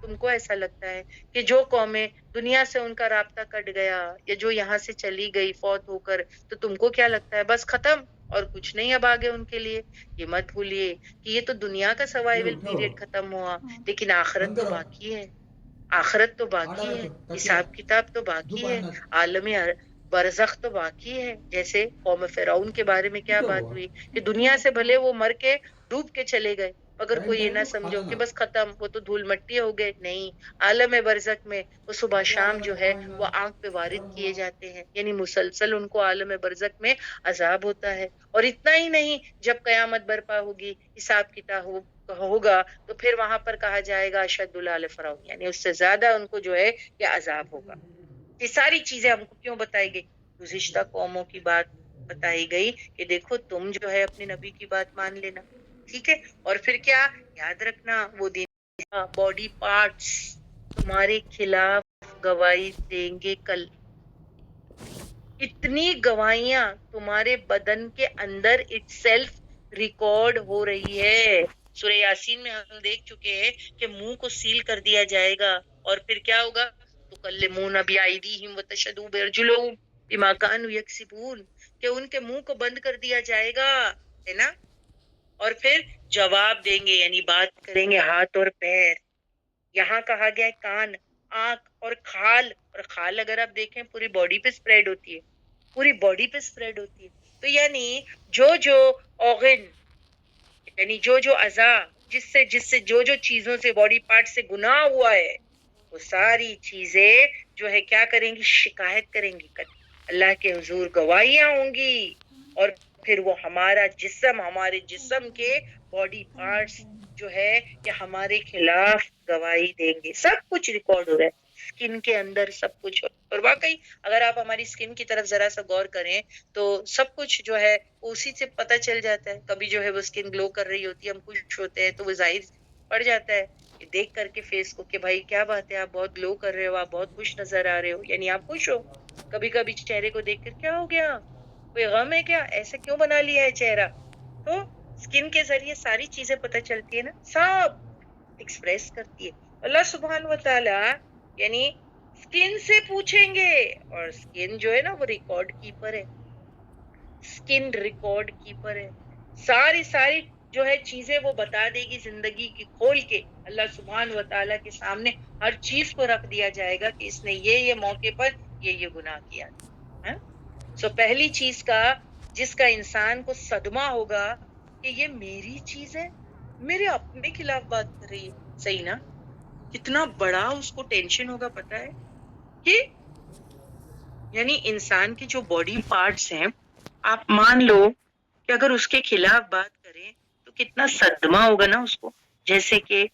تم کو ایسا لگتا ہے کہ جو قومیں دنیا سے ان کا رابطہ کٹ گیا یا جو یہاں سے چلی گئی فوت ہو کر، تو تم کو کیا لگتا ہے بس ختم اور کچھ نہیں اب آگے ان کے لیے؟ یہ مت بھولیے کہ یہ تو دنیا کا سروائیول پیریڈ ختم ہوا، لیکن آخرت تو باقی ہے، آخرت تو باقی ہے، حساب کتاب تو باقی ہے، عالم برزخ تو باقی ہے۔ جیسے قوم فرعون کے بارے میں کیا بات ہوئی کہ دنیا سے بھلے وہ مر کے ڈوب کے چلے گئے، مگر کوئی یہ نہ سمجھو کہ بس ختم، وہ تو دھول مٹی ہو گئے، نہیں، عالم برزخ میں وہ صبح شام جو ہے وہ آنکھ پہ وارد کیے جاتے ہیں، یعنی مسلسل ان کو عالم برزخ میں عذاب ہوتا ہے۔ اور اتنا ہی نہیں، جب قیامت برپا ہوگی، حساب کتاب ہوگا، تو پھر وہاں پر کہا جائے گا اشد العال فرعون، یعنی اس سے زیادہ ان کو جو ہے یہ عذاب ہوگا۔ یہ ساری چیزیں ہم کو کیوں بتائی گئی؟ گزشتہ قوموں کی بات بتائی گئی کہ دیکھو تم جو ہے اپنے نبی کی بات مان لینا، ٹھیک ہے، اور پھر کیا یاد رکھنا، وہ دن باڈی پارٹس تمہارے خلاف گواہی دیں گے کل، اتنی گواہیاں تمہارے بدن کے اندر اٹ سیلف ریکارڈ ہو رہی ہے۔ سورہ یاسین میں ہم دیکھ چکے ہیں کہ منہ کو سیل کر دیا جائے گا، اور پھر کیا ہوگا؟ تکلمون بأیدیہم وتشہد بارجلہم بما کانوا یکسبون، کہ ان کے منہ کو بند کر دیا جائے گا، ہے نا، اور پھر جواب دیں گے، یعنی بات کریں گے ہاتھ اور پیر۔ یہاں کہا گیا ہے کان، آنکھ اور کھال، اور کھال اگر آپ دیکھیں پوری باڈی پہ سپریڈ ہوتی ہے، پوری باڈی پہ سپریڈ ہوتی ہے، تو یعنی جو آرگن، یعنی جو اعضاء، جس سے جو چیزوں سے باڈی پارٹ سے گناہ ہوا ہے، وہ ساری چیزیں جو ہے کیا کریں گی؟ شکایت کریں گی، اللہ کے حضور گواہیاں ہوں گی، اور پھر وہ ہمارے جسم کے باڈی پارٹس جو ہے یہ ہمارے خلاف گواہی دیں گے۔ سب کچھ ریکارڈ ہو رہا ہے اسکن کے اندر، سب کچھ۔ اور واقعی اگر آپ ہماری اسکن کی طرف ذرا سا غور کریں تو سب کچھ جو ہے اسی سے پتہ چل جاتا ہے۔ کبھی جو ہے وہ اسکن گلو کر رہی ہوتی ہے، ہم خوش ہوتے ہیں تو وہ ظاہر پڑ جاتا ہے کہ دیکھ کر کے فیس کو کہ بھائی کیا بات ہے، آپ بہت گلو کر رہے ہو، آپ بہت خوش نظر آ رہے ہو، یعنی آپ خوش ہو۔ کبھی کبھی چہرے کو دیکھ کر کیا ہو گیا، کوئی غم ہے کیا، ایسے کیوں بنا لیا ہے چہرہ؟ تو اسکن کے ذریعے ساری چیزیں پتہ چلتی ہے نا، سب ایکسپریس کرتی ہے۔ اللہ سبحانہ و تعالی یعنی اسکن سے پوچھیں گے، اور اسکن جو ہے نا وہ ریکارڈ کیپر ہے، اسکن ریکارڈ کیپر ہے، ساری جو ہے چیزیں وہ بتا دے گی زندگی کی کھول کے۔ اللہ سبحانہ و تعالیٰ کے سامنے ہر چیز کو رکھ دیا جائے گا کہ اس نے یہ موقع پر یہ گناہ کیا ہے۔ سو پہلی چیز کا جس کا انسان کو صدمہ ہوگا کہ یہ میری چیز ہے، میرے اپنے خلاف بات کر رہی ہے، صحیح نا؟ کتنا بڑا اس کو ٹینشن ہوگا پتا ہے کہ یعنی انسان کے جو باڈی پارٹس ہیں، آپ مان لو کہ اگر اس کے خلاف بات کریں تو کتنا صدمہ ہوگا نا اس کو۔ جیسے کہ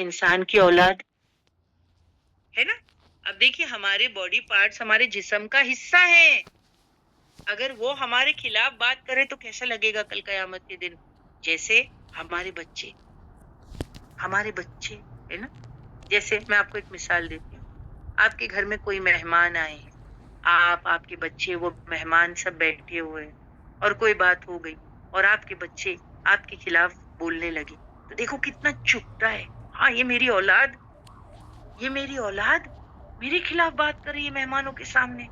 انسان کی اولاد ہے نا، اب دیکھیے ہمارے باڈی پارٹس ہمارے جسم کا حصہ ہیں، اگر وہ ہمارے خلاف بات کرے تو کیسا لگے گا کل قیامت کے دن؟ جیسے ہمارے بچے ہے نا، جیسے میں آپ کو ایک مثال دیتی ہوں، آپ کے گھر میں کوئی مہمان آئے ہیں، آپ کے بچے وہ مہمان سب بیٹھے ہوئے ہیں، اور کوئی بات ہو گئی اور آپ کے بچے آپ کے خلاف بولنے لگے، تو دیکھو کتنا چپتا ہے، ہاں یہ میری اولاد میرے خلاف بات کر رہی ہے مہمانوں کے سامنے،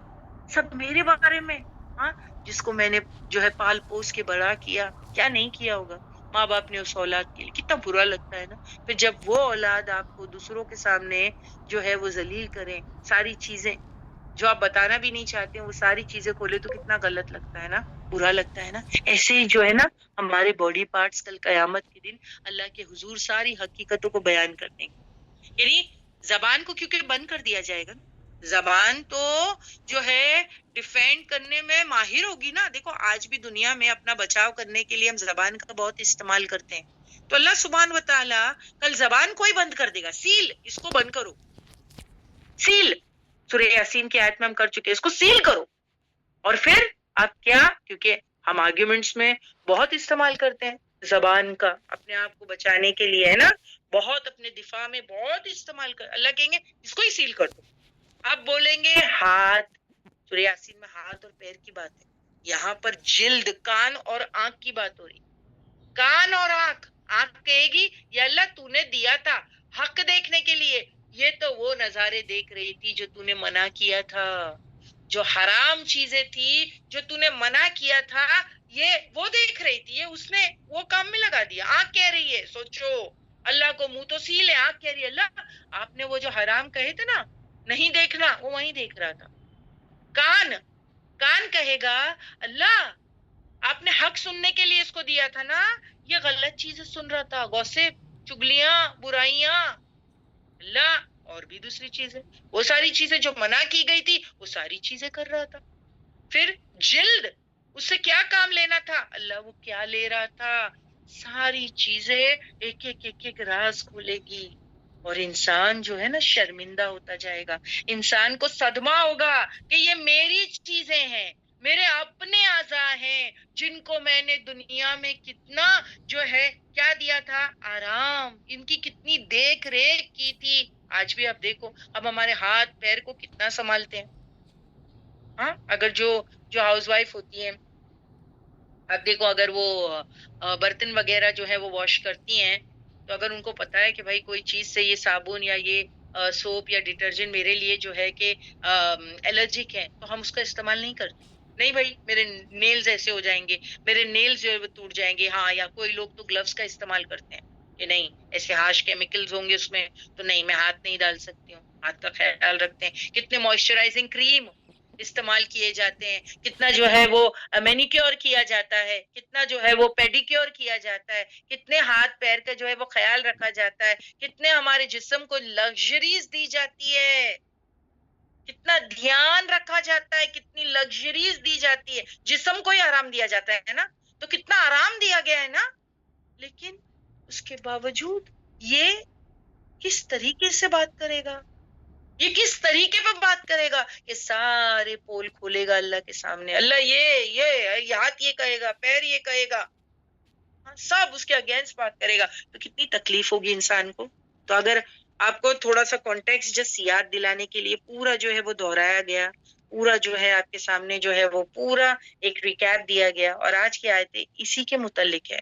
سب میرے بارے میں، ہاں، جس کو میں نے جو ہے پال پوس کے بڑا کیا، کیا نہیں کیا ہوگا ماں باپ نے اس اولاد کے لیے، کتنا برا لگتا ہے نا۔ پھر جب وہ اولاد آپ کو دوسروں کے سامنے جو ہے وہ ذلیل کریں، ساری چیزیں جو آپ بتانا بھی نہیں چاہتے ہیں وہ ساری چیزیں کھولے، تو کتنا غلط لگتا ہے نا، برا لگتا ہے نا۔ ایسے ہی جو ہے نا ہمارے باڈی پارٹس کل قیامت کے دن اللہ کے حضور ساری حقیقتوں کو بیان کر دیں گے، یعنی زبان کو کیونکہ بند کر دیا جائے گا، زبان تو جو ہے ڈیفینڈ کرنے میں ماہر ہوگی نا۔ دیکھو آج بھی دنیا میں اپنا بچاؤ کرنے کے لیے ہم زبان کا بہت استعمال کرتے ہیں، تو اللہ سبحانہ و تعالی کل زبان کو ہی بند کر دے گا، سیل، اس کو بند کرو، سیل، سورہ یاسین کی آیت میں ہم کر چکے، اس کو سیل کرو۔ اور پھر آپ کیا، کیونکہ ہم آرگیومنٹس میں بہت استعمال کرتے ہیں زبان کا اپنے آپ کو بچانے کے لیے، ہے نا، بہت اپنے دفاع میں بہت استعمال کر، اللہ کہیں گے اس کو ہی سیل کر دو۔ آپ بولیں گے ہاتھ، سورہ یاسین میں ہاتھ اور پیر کی بات ہے، یہاں پر جلد، کان اور آنکھ کی بات ہو رہی، کان اور آنکھ، آنکھ کہے گی یا اللہ تو نے دیا تھا حق دیکھنے کے لیے، یہ تو وہ نظارے دیکھ رہی تھی جو تو نے منع کیا تھا، جو حرام چیزیں تھی جو تو نے منع کیا تھا، یہ وہ دیکھ رہی تھی، یہ اس نے وہ کام میں لگا دیا۔ آنکھ کہہ رہی ہے، سوچو اللہ کو منہ تو سیل ہے، آنکھ کہہ رہی ہے اللہ آپ نے وہ جو حرام کہے تھے نا نہیں دیکھنا، وہ وہیں دیکھ رہا تھا۔ کان کہے گا اللہ آپ نے حق سننے کے لیے اس کو دیا تھا نا، یہ غلط چیزیں سن رہا تھا، گوسپ، چگلیاں، برائیاں، اللہ اور بھی دوسری چیزیں، وہ ساری چیزیں جو منع کی گئی تھی وہ ساری چیزیں کر رہا تھا۔ پھر جلد اس سے کیا کام لینا تھا، اللہ وہ کیا لے رہا تھا، ساری چیزیں ایک ایک ایک ایک راز کھولے گی، اور انسان جو ہے نا شرمندہ ہوتا جائے گا، انسان کو صدمہ ہوگا کہ یہ میری چیزیں ہیں، میرے اپنے اعضاء ہیں جن کو میں نے دنیا میں کتنا جو ہے کیا دیا تھا، آرام، ان کی کتنی دیکھ ریکھ کی تھی۔ آج بھی آپ دیکھو اب ہمارے ہاتھ پیر کو کتنا سنبھالتے ہیں، ہاں اگر جو ہاؤس وائف ہوتی ہیں، اب دیکھو اگر وہ برتن وغیرہ جو ہے وہ واش کرتی ہیں، تو اگر ان کو پتا ہے کہ بھائی کوئی چیز سے یہ صابن یا یہ سوپ یا ڈٹرجنٹ میرے لیے جو ہے کہ الرجک ہے، تو ہم اس کا استعمال نہیں کرتے، نہیں بھائی میرے نیلز ایسے ہو جائیں گے، میرے نیلز جو ہے وہ ٹوٹ جائیں گے، ہاں، یا کوئی لوگ تو گلوز کا استعمال کرتے ہیں کہ نہیں ایسے ہارش کیمیکلز ہوں گے اس میں، تو نہیں میں ہاتھ نہیں ڈال سکتی ہوں، ہاتھ کا خیال رکھتے ہیں، کتنے موئسچرائزنگ کریم استعمال کیے جاتے ہیں، کتنا جو ہے وہ مینیکیور کیا جاتا ہے، کتنا جو ہے وہ پیڈیکیور کیا جاتا ہے، کتنے ہاتھ پیر کا جو ہے وہ خیال رکھا جاتا ہے، کتنے ہمارے جسم کو لگژریز دی جاتی ہے، کتنا دھیان رکھا جاتا ہے، کتنی لگژریز دی جاتی ہے، جسم کو ہی آرام دیا جاتا ہے نا، تو کتنا آرام دیا گیا ہے نا، لیکن اس کے باوجود یہ کس طریقے سے بات کرے گا، یہ کس طریقے پہ بات کرے گا کہ سارے پول کھولے گا اللہ کے سامنے، اللہ یہ ہاتھ یہ کہے گا، پیر یہ کہے گا، سب اس کے اگینسٹ بات کرے گا، تو کتنی تکلیف ہوگی انسان کو۔ تو اگر آپ کو تھوڑا سا کانٹیکسٹ جس یاد دلانے کے لیے پورا جو ہے وہ دہرایا گیا، پورا جو ہے آپ کے سامنے جو ہے وہ پورا ایک ریکیپ دیا گیا، اور آج کی آیتیں اسی کے متعلق ہے،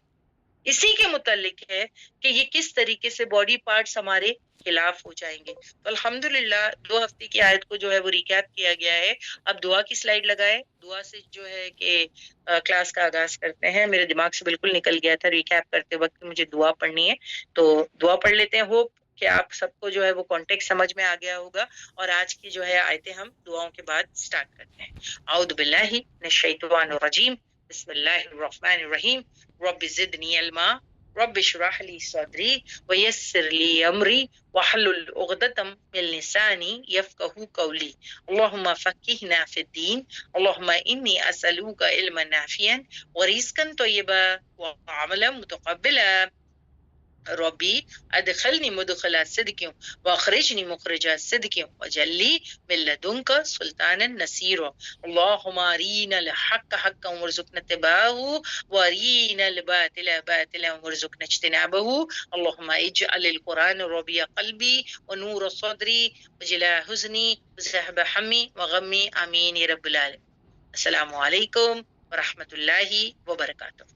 اسی کے متعلق ہے کہ یہ کس طریقے سے باڈی پارٹس ہمارے خلاف ہو جائیں گے۔ تو الحمدللہ 2 ہفتے کی آیت کو جو ہے وہ ریکیپ کیا گیا ہے۔ اب دعا کی سلائیڈ لگائے، دعا سے جو ہے کہ کلاس کا آغاز کرتے ہیں۔ میرے دماغ سے بالکل نکل گیا تھا ریکیپ کرتے وقت مجھے دعا پڑھنی ہے، تو دعا پڑھ لیتے ہیں۔ ہوپ کہ آپ سب کو جو ہے وہ کانٹیکٹ سمجھ میں آ گیا ہوگا، اور آج کی جو ہے آیتیں ہم دعاؤں کے بعد سٹارٹ کرتے ہیں۔ اعوذ باللہ من الشیطان الرجیم، بسم اللہ الرحمن الرحیم، رب زدنی علما، رب اشرح لی صدری ویسر لی امری واحلل عقدۃ من لسانی یفقهوا قولی، اللهم فقهنا فی الدین، اللهم انی اسألوک علما نافعا ورزقا طیبا وعملا متقبلا، ربی ادخلنی مدخل صدق واخرجنی مخرج صدق واجعل لی من لدنک سلطانا نصیرا، اللهم ارینا الحق حقا وارزقنا اتباعه وارینا الباطل باطلا وارزقنا اجتنابه، اللهم اجعل القرآن ربيع قلبی ونور صدری وجلاء حزنی وذهب حمی وغمی، آمین یا رب العالمین۔ السلام علیکم ورحمۃ اللہ وبرکاتہ۔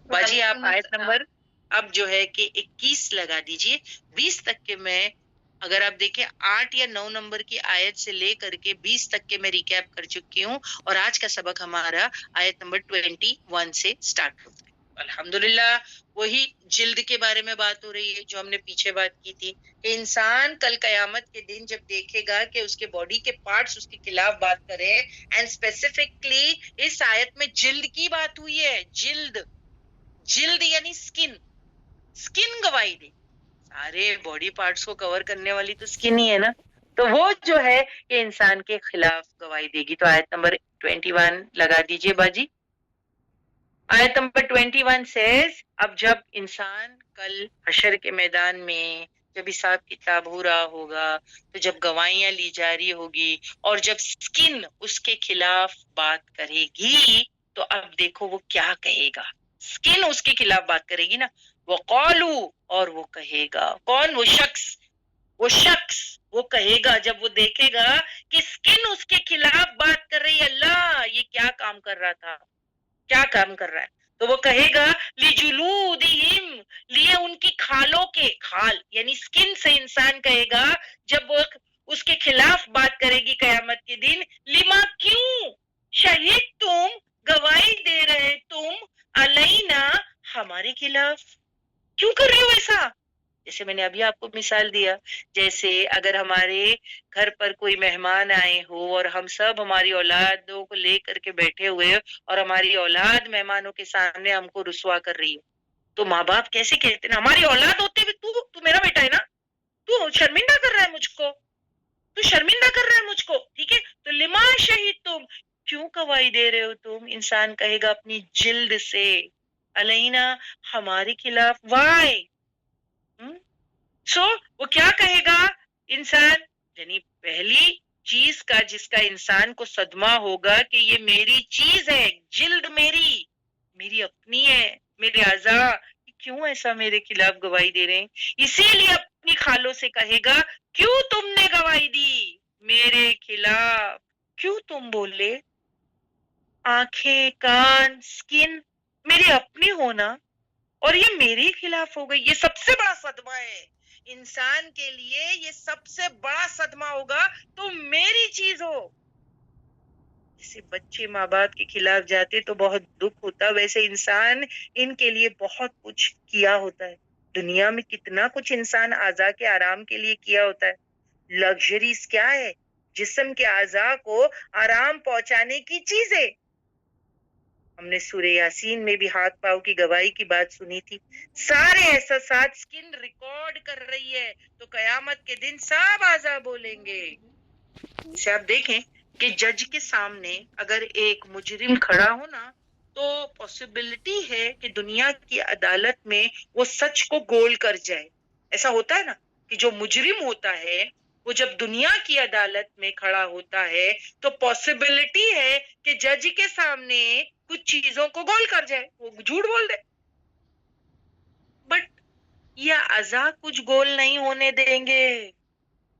باجی آپ آیت نمبر اب جو ہے کہ 21 لگا دیجئے، 20 تک کے میں اگر آپ دیکھیں 8 یا 9 نمبر کی آیت سے لے کر کے 20 تک کے میں ریکیپ کر چکی ہوں، اور آج کا سبق ہمارا آیت نمبر 21 سے سٹارٹ ہوتا ہے۔ الحمدللہ وہی جلد کے بارے میں بات ہو رہی ہے جو ہم نے پیچھے بات کی تھی، کہ انسان کل قیامت کے دن جب دیکھے گا کہ اس کے باڈی کے پارٹس اس کے خلاف بات کرے، اینڈ اسپیسیفکلی اس آیت میں جلد کی بات ہوئی ہے، جلد یعنی سکن گواہی دے، سارے باڈی پارٹس کو کور کرنے والی تو سکن ہی ہے نا، تو وہ جو ہے کہ انسان کے خلاف گواہی دے گی۔ تو آیت نمبر 21 لگا دیجئے باجی۔ آیت نمبر 21 says، اب جب انسان کل حشر کے میدان میں جب حساب کتاب ہو رہا ہوگا، تو جب گواہیاں لی جا رہی ہوگی، اور جب سکن اس کے خلاف بات کرے گی، تو اب دیکھو وہ کیا کہے گا، سکن اس کے خلاف بات کرے گی نا، وقالو، اور وہ کہے گا، کون؟ وہ شخص وہ کہے گا جب وہ دیکھے گا کہ سکن اس کے خلاف بات کر رہی ہے، اللہ یہ کیا کام کر رہا تھا، کیا کام کر رہا ہے۔ تو وہ کہے گا لِجُلُودِهِمْ، لیے ان کی کھالوں کے، کھال یعنی سکن سے انسان کہے گا جب وہ اس کے خلاف بات کرے گی قیامت کے دن، لما کیوں شہید تم، گواہی دے رہے تم، علینا ہمارے خلاف، کیوں کر رہے ہو ایسا؟ جیسے میں نے ابھی آپ کو مثال دیا، جیسے اگر ہمارے گھر پر کوئی مہمان آئے ہو اور ہم سب ہماری اولادوں کو لے کر کے بیٹھے ہوئے اور ہماری اولاد مہمانوں کے سامنے ہم کو رسوا کر رہی ہو، تو ماں باپ کیسے کہتے ہیں ہماری اولاد ہوتے ہوئے تو میرا بیٹا ہے نا، تو شرمندہ کر رہا ہے مجھ کو، تو شرمندہ کر رہا ہے مجھ کو، ٹھیک ہے؟ تو لما شہید تم، کیوں گواہی دے رہے ہو تم؟ انسان کہے گا اپنی جلد سے، علینا ہمارے خلاف، وائی سو وہ کیا کہے گا انسان؟ یعنی پہلی چیز کا جس کا انسان کو صدمہ ہوگا کہ یہ میری چیز ہے، جلد میری اپنی ہے، میرے اعضاء کیوں ایسا میرے خلاف گواہی دے رہے ہیں؟ اسی لیے اپنی خالوں سے کہے گا کیوں تم نے گواہی دی میرے خلاف، کیوں تم بولے؟ آنکھیں، کان، سکن میری اپنی ہونا اور یہ میرے خلاف ہو گئی، یہ سب سے بڑا صدمہ ہے انسان کے لیے، یہ سب سے بڑا صدمہ ہوگا تم میری چیز ہو۔ جیسے بچے ماں باپ کے خلاف جاتے تو بہت دکھ ہوتا، ویسے انسان ان کے لیے بہت کچھ کیا ہوتا ہے، دنیا میں کتنا کچھ انسان اعضاء کے آرام کے لیے کیا ہوتا ہے۔ لگژریز کیا ہے؟ جسم کے اعضاء کو آرام پہنچانے کی چیزیں۔ ہم نے سورہ یاسین میں بھی ہاتھ پاؤں کی گواہی کی بات سنی تھی، سارے احساسات سکن ریکارڈ کر رہی ہے، تو قیامت کے دن سب اعضاء بولیں گے۔ اسے آپ دیکھیں کہ جج کے سامنے اگر ایک مجرم کھڑا ہو نا تو پاسبلٹی ہے کہ دنیا کی عدالت میں وہ سچ کو گول کر جائے۔ ایسا ہوتا ہے نا کہ جو مجرم ہوتا ہے وہ جب دنیا کی عدالت میں کھڑا ہوتا ہے تو پاسبلٹی ہے کہ جج کے سامنے کچھ چیزوں کو گول کر جائے، وہ جھوٹ بول دے، بٹ یہ اعضاء کچھ گول نہیں ہونے دیں گے۔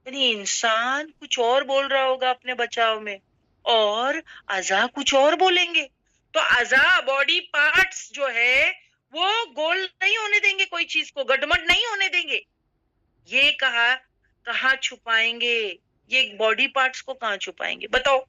یعنی انسان کچھ اور بول رہا ہوگا اپنے بچاؤ میں اور اعضاء کچھ اور بولیں گے، تو اعضاء باڈی پارٹس جو ہے وہ گول نہیں ہونے دیں گے، کوئی چیز کو گڈمڈ نہیں ہونے دیں گے۔ یہ کہاں چھپائیں گے؟ یہ باڈی پارٹس کو کہاں چھپائیں گے؟ بتاؤ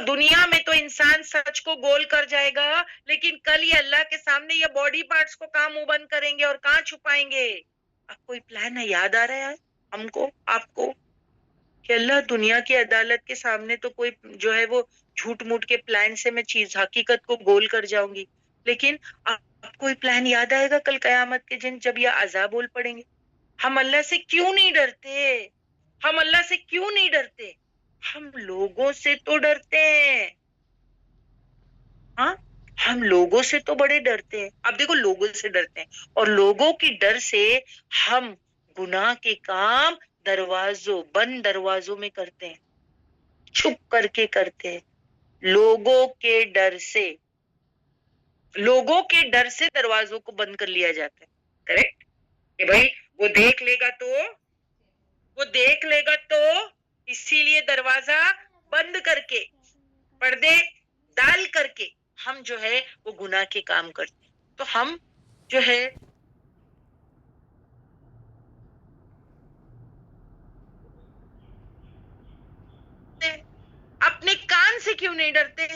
دنیا میں تو انسان سچ کو گول کر جائے گا، لیکن کل یہ اللہ کے سامنے یہ باڈی پارٹس کو کہاں منہ بند کریں گے اور کہاں چھپائیں گے؟ اب کوئی پلان ہے یاد آ رہا ہے ہم کو، آپ کو، کہ اللہ دنیا کی عدالت کے سامنے تو کوئی جو ہے وہ جھوٹ موٹ کے پلان سے میں چیز حقیقت کو گول کر جاؤں گی، لیکن آپ کوئی پلان یاد آئے گا کل قیامت کے دن جب یہ عذاب بول پڑیں گے؟ ہم اللہ سے کیوں نہیں ڈرتے؟ ہم اللہ سے کیوں نہیں ڈرتے؟ ہم لوگوں سے تو ڈرتے ہیں، ہاں ہم لوگوں سے تو بڑے ڈرتے ہیں۔ اب دیکھو لوگوں سے ڈرتے ہیں اور لوگوں کی ڈر سے ہم گناہ کے کام بند دروازوں میں کرتے ہیں، چھپ کر کے کرتے ہیں، لوگوں کے ڈر سے دروازوں کو بند کر لیا جاتا ہے، کریکٹ؟ کہ بھائی وہ دیکھ لے گا تو اسی لیے دروازہ بند کر کے، پردے ڈال کر کے ہم جو ہے وہ گناہ کے کام کرتے ہیں۔ تو ہم جو ہے اپنے کان سے کیوں نہیں ڈرتے؟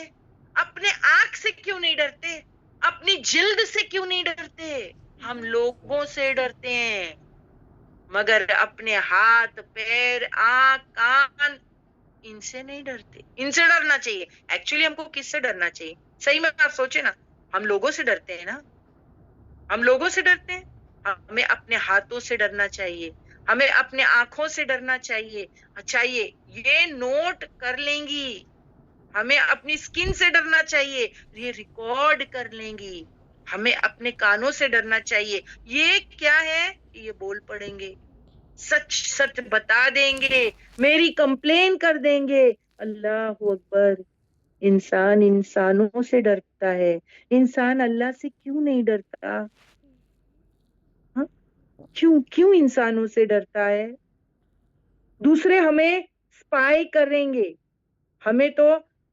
اپنے آنکھ سے کیوں نہیں ڈرتے؟ اپنی جلد سے کیوں نہیں ڈرتے؟ ہم لوگوں سے ڈرتے ہیں مگر اپنے ہاتھ، پیر، آنکھ، کان ان سے نہیں ڈرتے۔ ان سے ڈرنا چاہیے۔ ایکچولی ہم کو کس سے ڈرنا چاہیے؟ صحیح میں آپ سوچے نا، ہم لوگوں سے ڈرتے ہیں نا، ہم لوگوں سے ڈرتے ہیں۔ ہمیں اپنے ہاتھوں سے ڈرنا چاہیے، ہمیں اپنے آنکھوں سے ڈرنا چاہیے۔ یہ نوٹ کر لیں گی، ہمیں اپنی سکن سے ڈرنا چاہیے، یہ ریکارڈ کر لیں گی۔ ہمیں اپنے کانوں سے ڈرنا چاہیے، یہ کیا ہے؟ یہ بول پڑیں گے، سچ بتا دیں گے، میری کمپلین کر دیں گے۔ اللہ اکبر! انسان انسانوں سے ڈرتا ہے، انسان اللہ سے کیوں نہیں ڈرتا؟ ہاں؟ کیوں انسانوں سے ڈرتا ہے؟ دوسرے ہمیں سپائی کریں گے، ہمیں تو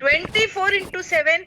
24/7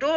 2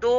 2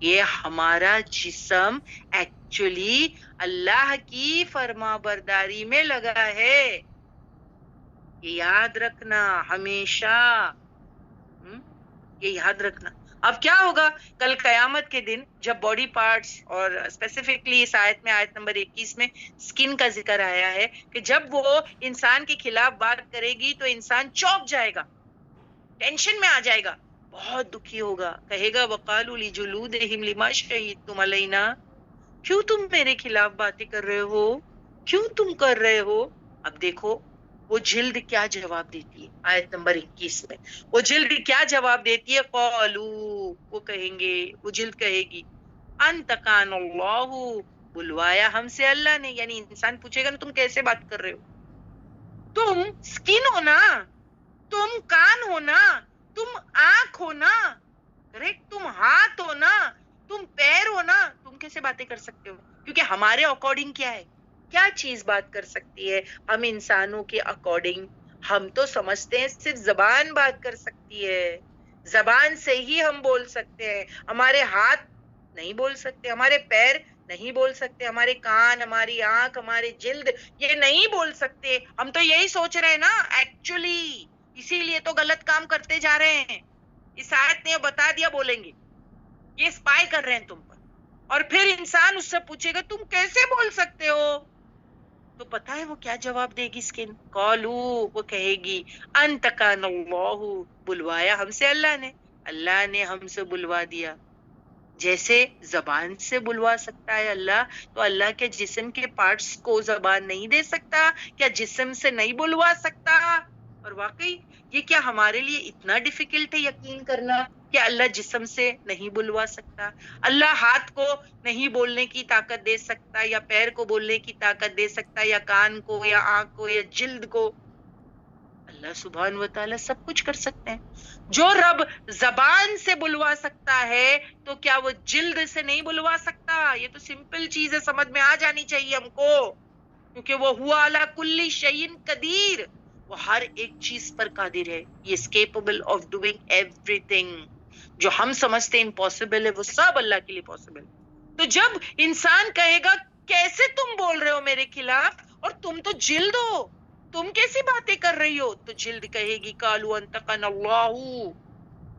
یہ ہمارا جسم ایکچولی اللہ کی فرما برداری میں لگا ہے. یہ یاد رکھنا ہمیشہ، یہ یاد رکھنا. اب کیا ہوگا کل قیامت کے دن جب باڈی پارٹس، اور اسپیسیفکلی اس آیت میں، آیت نمبر 21 میں سکن کا ذکر آیا ہے کہ جب وہ انسان کے خلاف بات کرے گی تو انسان چونک جائے گا، ٹینشن میں آ جائے گا، بہت دکھی ہوگا، کہے گا وقالوا لجلودہم لما شہدتم علینا، کیوں تم میرے خلاف باتیں کر رہے ہو، کیوں تم کر رہے ہو. اب دیکھو وہ جلد کیا جواب دیتی ہے آیت نمبر 21 میں. وہ جلد کیا جواب دیتی ہے؟ قالو، وہ کہیں گے، وہ جلد کہے گی انتقان اللہ، بلوایا ہم سے اللہ نے. یعنی انسان پوچھے گا نا تم کیسے بات کر رہے ہو، تم سکن ہو نا، تم کان ہو نا، تم آنکھ ہو نا، کریکٹ، تم ہاتھ ہو نا، تم پیر ہو نا، تم کیسے باتیں کر سکتے ہو؟ کیونکہ ہمارے اکارڈنگ کیا ہے، کیا چیز بات کر سکتی ہے؟ ہم انسانوں کے اکارڈنگ ہم تو سمجھتے ہیں صرف زبان بات کر سکتی ہے، زبان سے ہی ہم بول سکتے ہیں. ہمارے ہاتھ نہیں بول سکتے، ہمارے پیر نہیں بول سکتے، ہمارے کان، ہماری آنکھ، ہمارے جلد یہ نہیں بول سکتے. ہم تو یہی سوچ رہے ہیں نا ایکچولی، اسی لیے تو غلط کام کرتے جا رہے ہیں. اس آیت نے بتا دیا بولیں گے، یہ اسپائی کر رہے ہیں تم پر. اور پھر انسان اس سے پوچھے گا تم کیسے بول سکتے ہو، تو پتا ہے وہ کیا جواب دے گی سکن؟ قالو، وہ کہے گی انتقان اللہ، بلوایا ہم سے اللہ نے، اللہ نے ہم سے بلوا دیا. جیسے زبان سے بلوا سکتا ہے اللہ، تو اللہ کے جسم کے پارٹس کو زبان نہیں دے سکتا؟ کیا جسم سے نہیں بلوا سکتا؟ اور واقعی یہ کیا ہمارے لیے اتنا ڈیفیکلٹ ہے یقین کرنا کہ اللہ جسم سے نہیں بلوا سکتا؟ اللہ ہاتھ کو نہیں بولنے کی طاقت دے سکتا، یا پیر کو بولنے کی طاقت دے سکتا، یا کان کو، یا آنکھ کو، یا جلد کو؟ اللہ سبحان و تعالیٰ سب کچھ کر سکتے ہیں. جو رب زبان سے بلوا سکتا ہے تو کیا وہ جلد سے نہیں بلوا سکتا؟ یہ تو سمپل چیز ہے، سمجھ میں آ جانی چاہیے ہم کو، کیونکہ وہ ہوا علی کل شیء قدیر، وہ ہر ایک چیز پر قادر ہے. یہ is capable of doing everything. جو ہم سمجھتے ہیں امپاسبل ہے وہ سب اللہ کے لیے پاسبل. تو جب انسان کہے گا کیسے تم بول رہے ہو میرے خلاف، اور تم تو جلد ہو، تم کیسی باتیں کر رہی ہو، تو جلد کہے گی قالوا انتقن اللہ،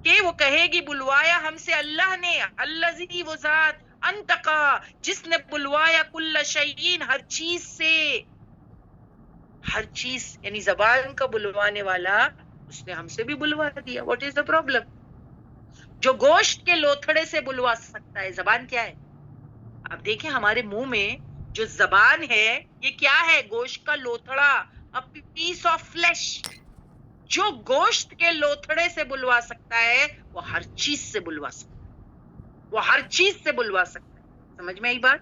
کہ وہ کہے گی بلوایا ہم سے اللہ نے، الذی، وہ ذات، انتقا، جس نے بلوایا کل شیء، ہر چیز سے، ہر چیز، یعنی زبان کا بلوانے والا اس نے ہم سے بھی بلوا دیا. What is the problem? جو گوشت کے لوتھڑے سے بلوا سکتا ہے، زبان کیا ہے؟ اب دیکھیں ہمارے منہ میں جو زبان ہے یہ کیا ہے؟ گوشت کا لوتھڑا، a piece of flesh. جو گوشت کے لوتھڑے سے بلوا سکتا ہے وہ ہر چیز سے بلوا سکتا ہے، وہ ہر چیز سے بلوا سکتا ہے. سمجھ میں آئی بات؟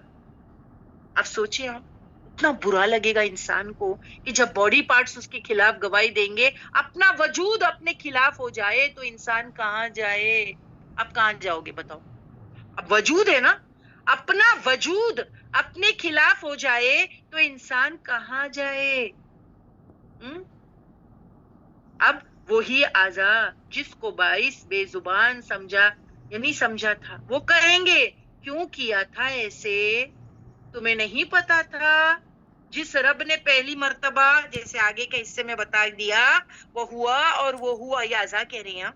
اب سوچیں آپ، اتنا برا لگے گا انسان کو کہ جب باڈی پارٹس اس کے خلاف گواہی دیں گے، اپنا وجود اپنے خلاف ہو جائے تو انسان کہاں جائے؟ اب کہاں جاؤ گے بتاؤ؟ اب وجود ہے نا، اپنا وجود اپنے خلاف ہو جائے تو انسان کہاں جائے؟ اب وہی اعضا جس کو باعث بے زبان سمجھا یا نہیں سمجھا تھا، وہ کہیں گے کیوں کیا تھا ایسے؟ تمہیں نہیں پتا تھا؟ جس رب نے پہلی مرتبہ، جیسے آگے کے حصے میں بتا دیا، وہ ہوا اور وہ ہوا، یہ اعضا کہہ رہی ہیں،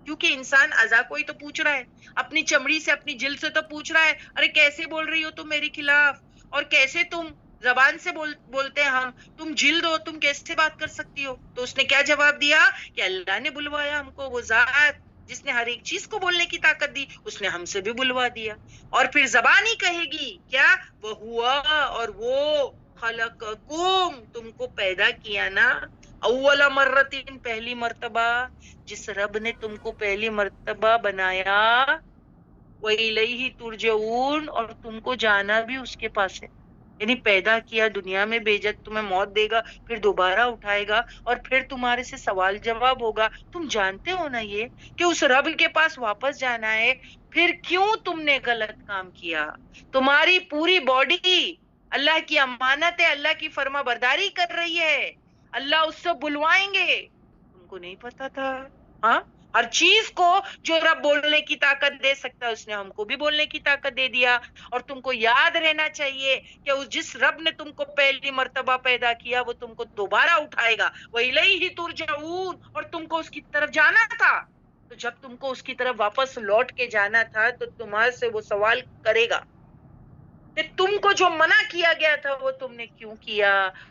کیونکہ انسان اعضا کو ہی تو پوچھ رہا ہے، اپنی چمڑی سے، اپنی جلد سے تو پوچھ رہا ہے ارے کیسے بول رہی ہو تم میرے خلاف، اور کیسے تم زبان سے بولتے ہیں ہم، تم جلد ہو، تم کیسے بات کر سکتی ہو؟ تو اس نے کیا جواب دیا کہ اللہ نے بلوایا ہم کو، وہ ذات جس نے ہر ایک چیز کو بولنے کی طاقت دی اس نے ہم سے بھی بلوا دیا. اور پھر زبان ہی کہے گی کیا؟ وہ ہوا اور وہ خلقکم، تم کو پیدا کیا نا، اول مرتين، پہلی مرتبہ، جس رب نے تم کو پہلی مرتبہ بنایا، وَإِلَيْهِ تُرْجَعُونَ، اور تم کو جانا بھی اس کے پاس ہے. یعنی پیدا کیا، دنیا میں بھیجا، تمہیں موت دے گا، پھر دوبارہ اٹھائے گا، اور پھر تمہارے سے سوال جواب ہوگا. تم جانتے ہو نا یہ کہ اس رب کے پاس واپس جانا ہے، پھر کیوں تم نے غلط کام کیا؟ تمہاری پوری باڈی اللہ کی امانت ہے، اللہ کی فرما برداری کر رہی ہے، اللہ اس سے بلوائیں گے، تم کو نہیں پتا تھا؟ ہاں، ہر چیز کو جو رب بولنے کی طاقت دے سکتا ہے اس نے ہم کو بھی بولنے کی طاقت دے دیا. اور تم کو یاد رہنا چاہیے کہ جس رب نے تم کو پہلی مرتبہ پیدا کیا وہ تم کو دوبارہ اٹھائے گا. وَإِلَيْهِ تُرْجَعُونَ. اور تم کو اس کی طرف جانا تھا. تو جب تم کو اس کی طرف واپس لوٹ کے جانا تھا تو تمہارے سے وہ سوال کرے گا کہ تم کو جو منع کیا گیا تھا وہ تم نے کیوں کیا,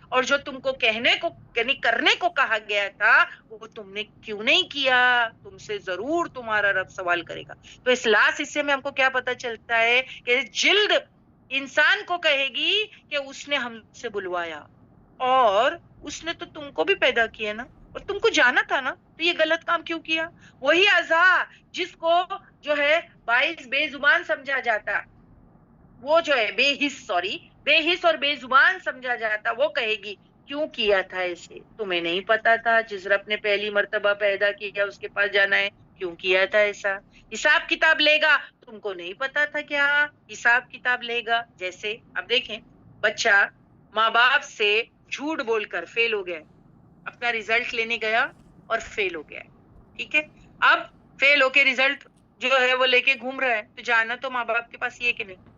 اور جو تم کو کہنے کو یعنی کرنے کو کہا گیا تھا وہ تم نے کیوں نہیں کیا. تم سے ضرور تمہارا رب سوال کرے گا. تو اس لاسٹ حصے میں ہم کو کیا پتا چلتا ہے کہ جلد انسان کو کہے گی کہ اس نے ہم سے بلوایا اور اس نے تو تم کو بھی پیدا کیا نا, اور تم کو جانا تھا نا, تو یہ غلط کام کیوں کیا. وہی عزا جس کو جو ہے باعث بے زبان سمجھا جاتا, وہ جو ہے بے حس اور بے زبان سمجھا جاتا, وہ کہے گی کیوں کیا تھا اسے, تمہیں نہیں پتا تھا جس رب نے پہلی مرتبہ پیدا کیا اس کے پاس جانا ہے, کیوں کیا تھا ایسا. حساب کتاب لے گا, تم کو نہیں پتا تھا کیا حساب کتاب لے گا. جیسے اب دیکھیں بچہ ماں باپ سے جھوٹ بول کر فیل ہو گیا, اپنا ریزلٹ لینے گیا اور فیل ہو گیا, ٹھیک ہے. اب فیل ہو کے ریزلٹ جو ہے وہ لے کے گھوم رہا ہے, تو جانا تو ماں باپ کے پاس یہ کہ نہیں.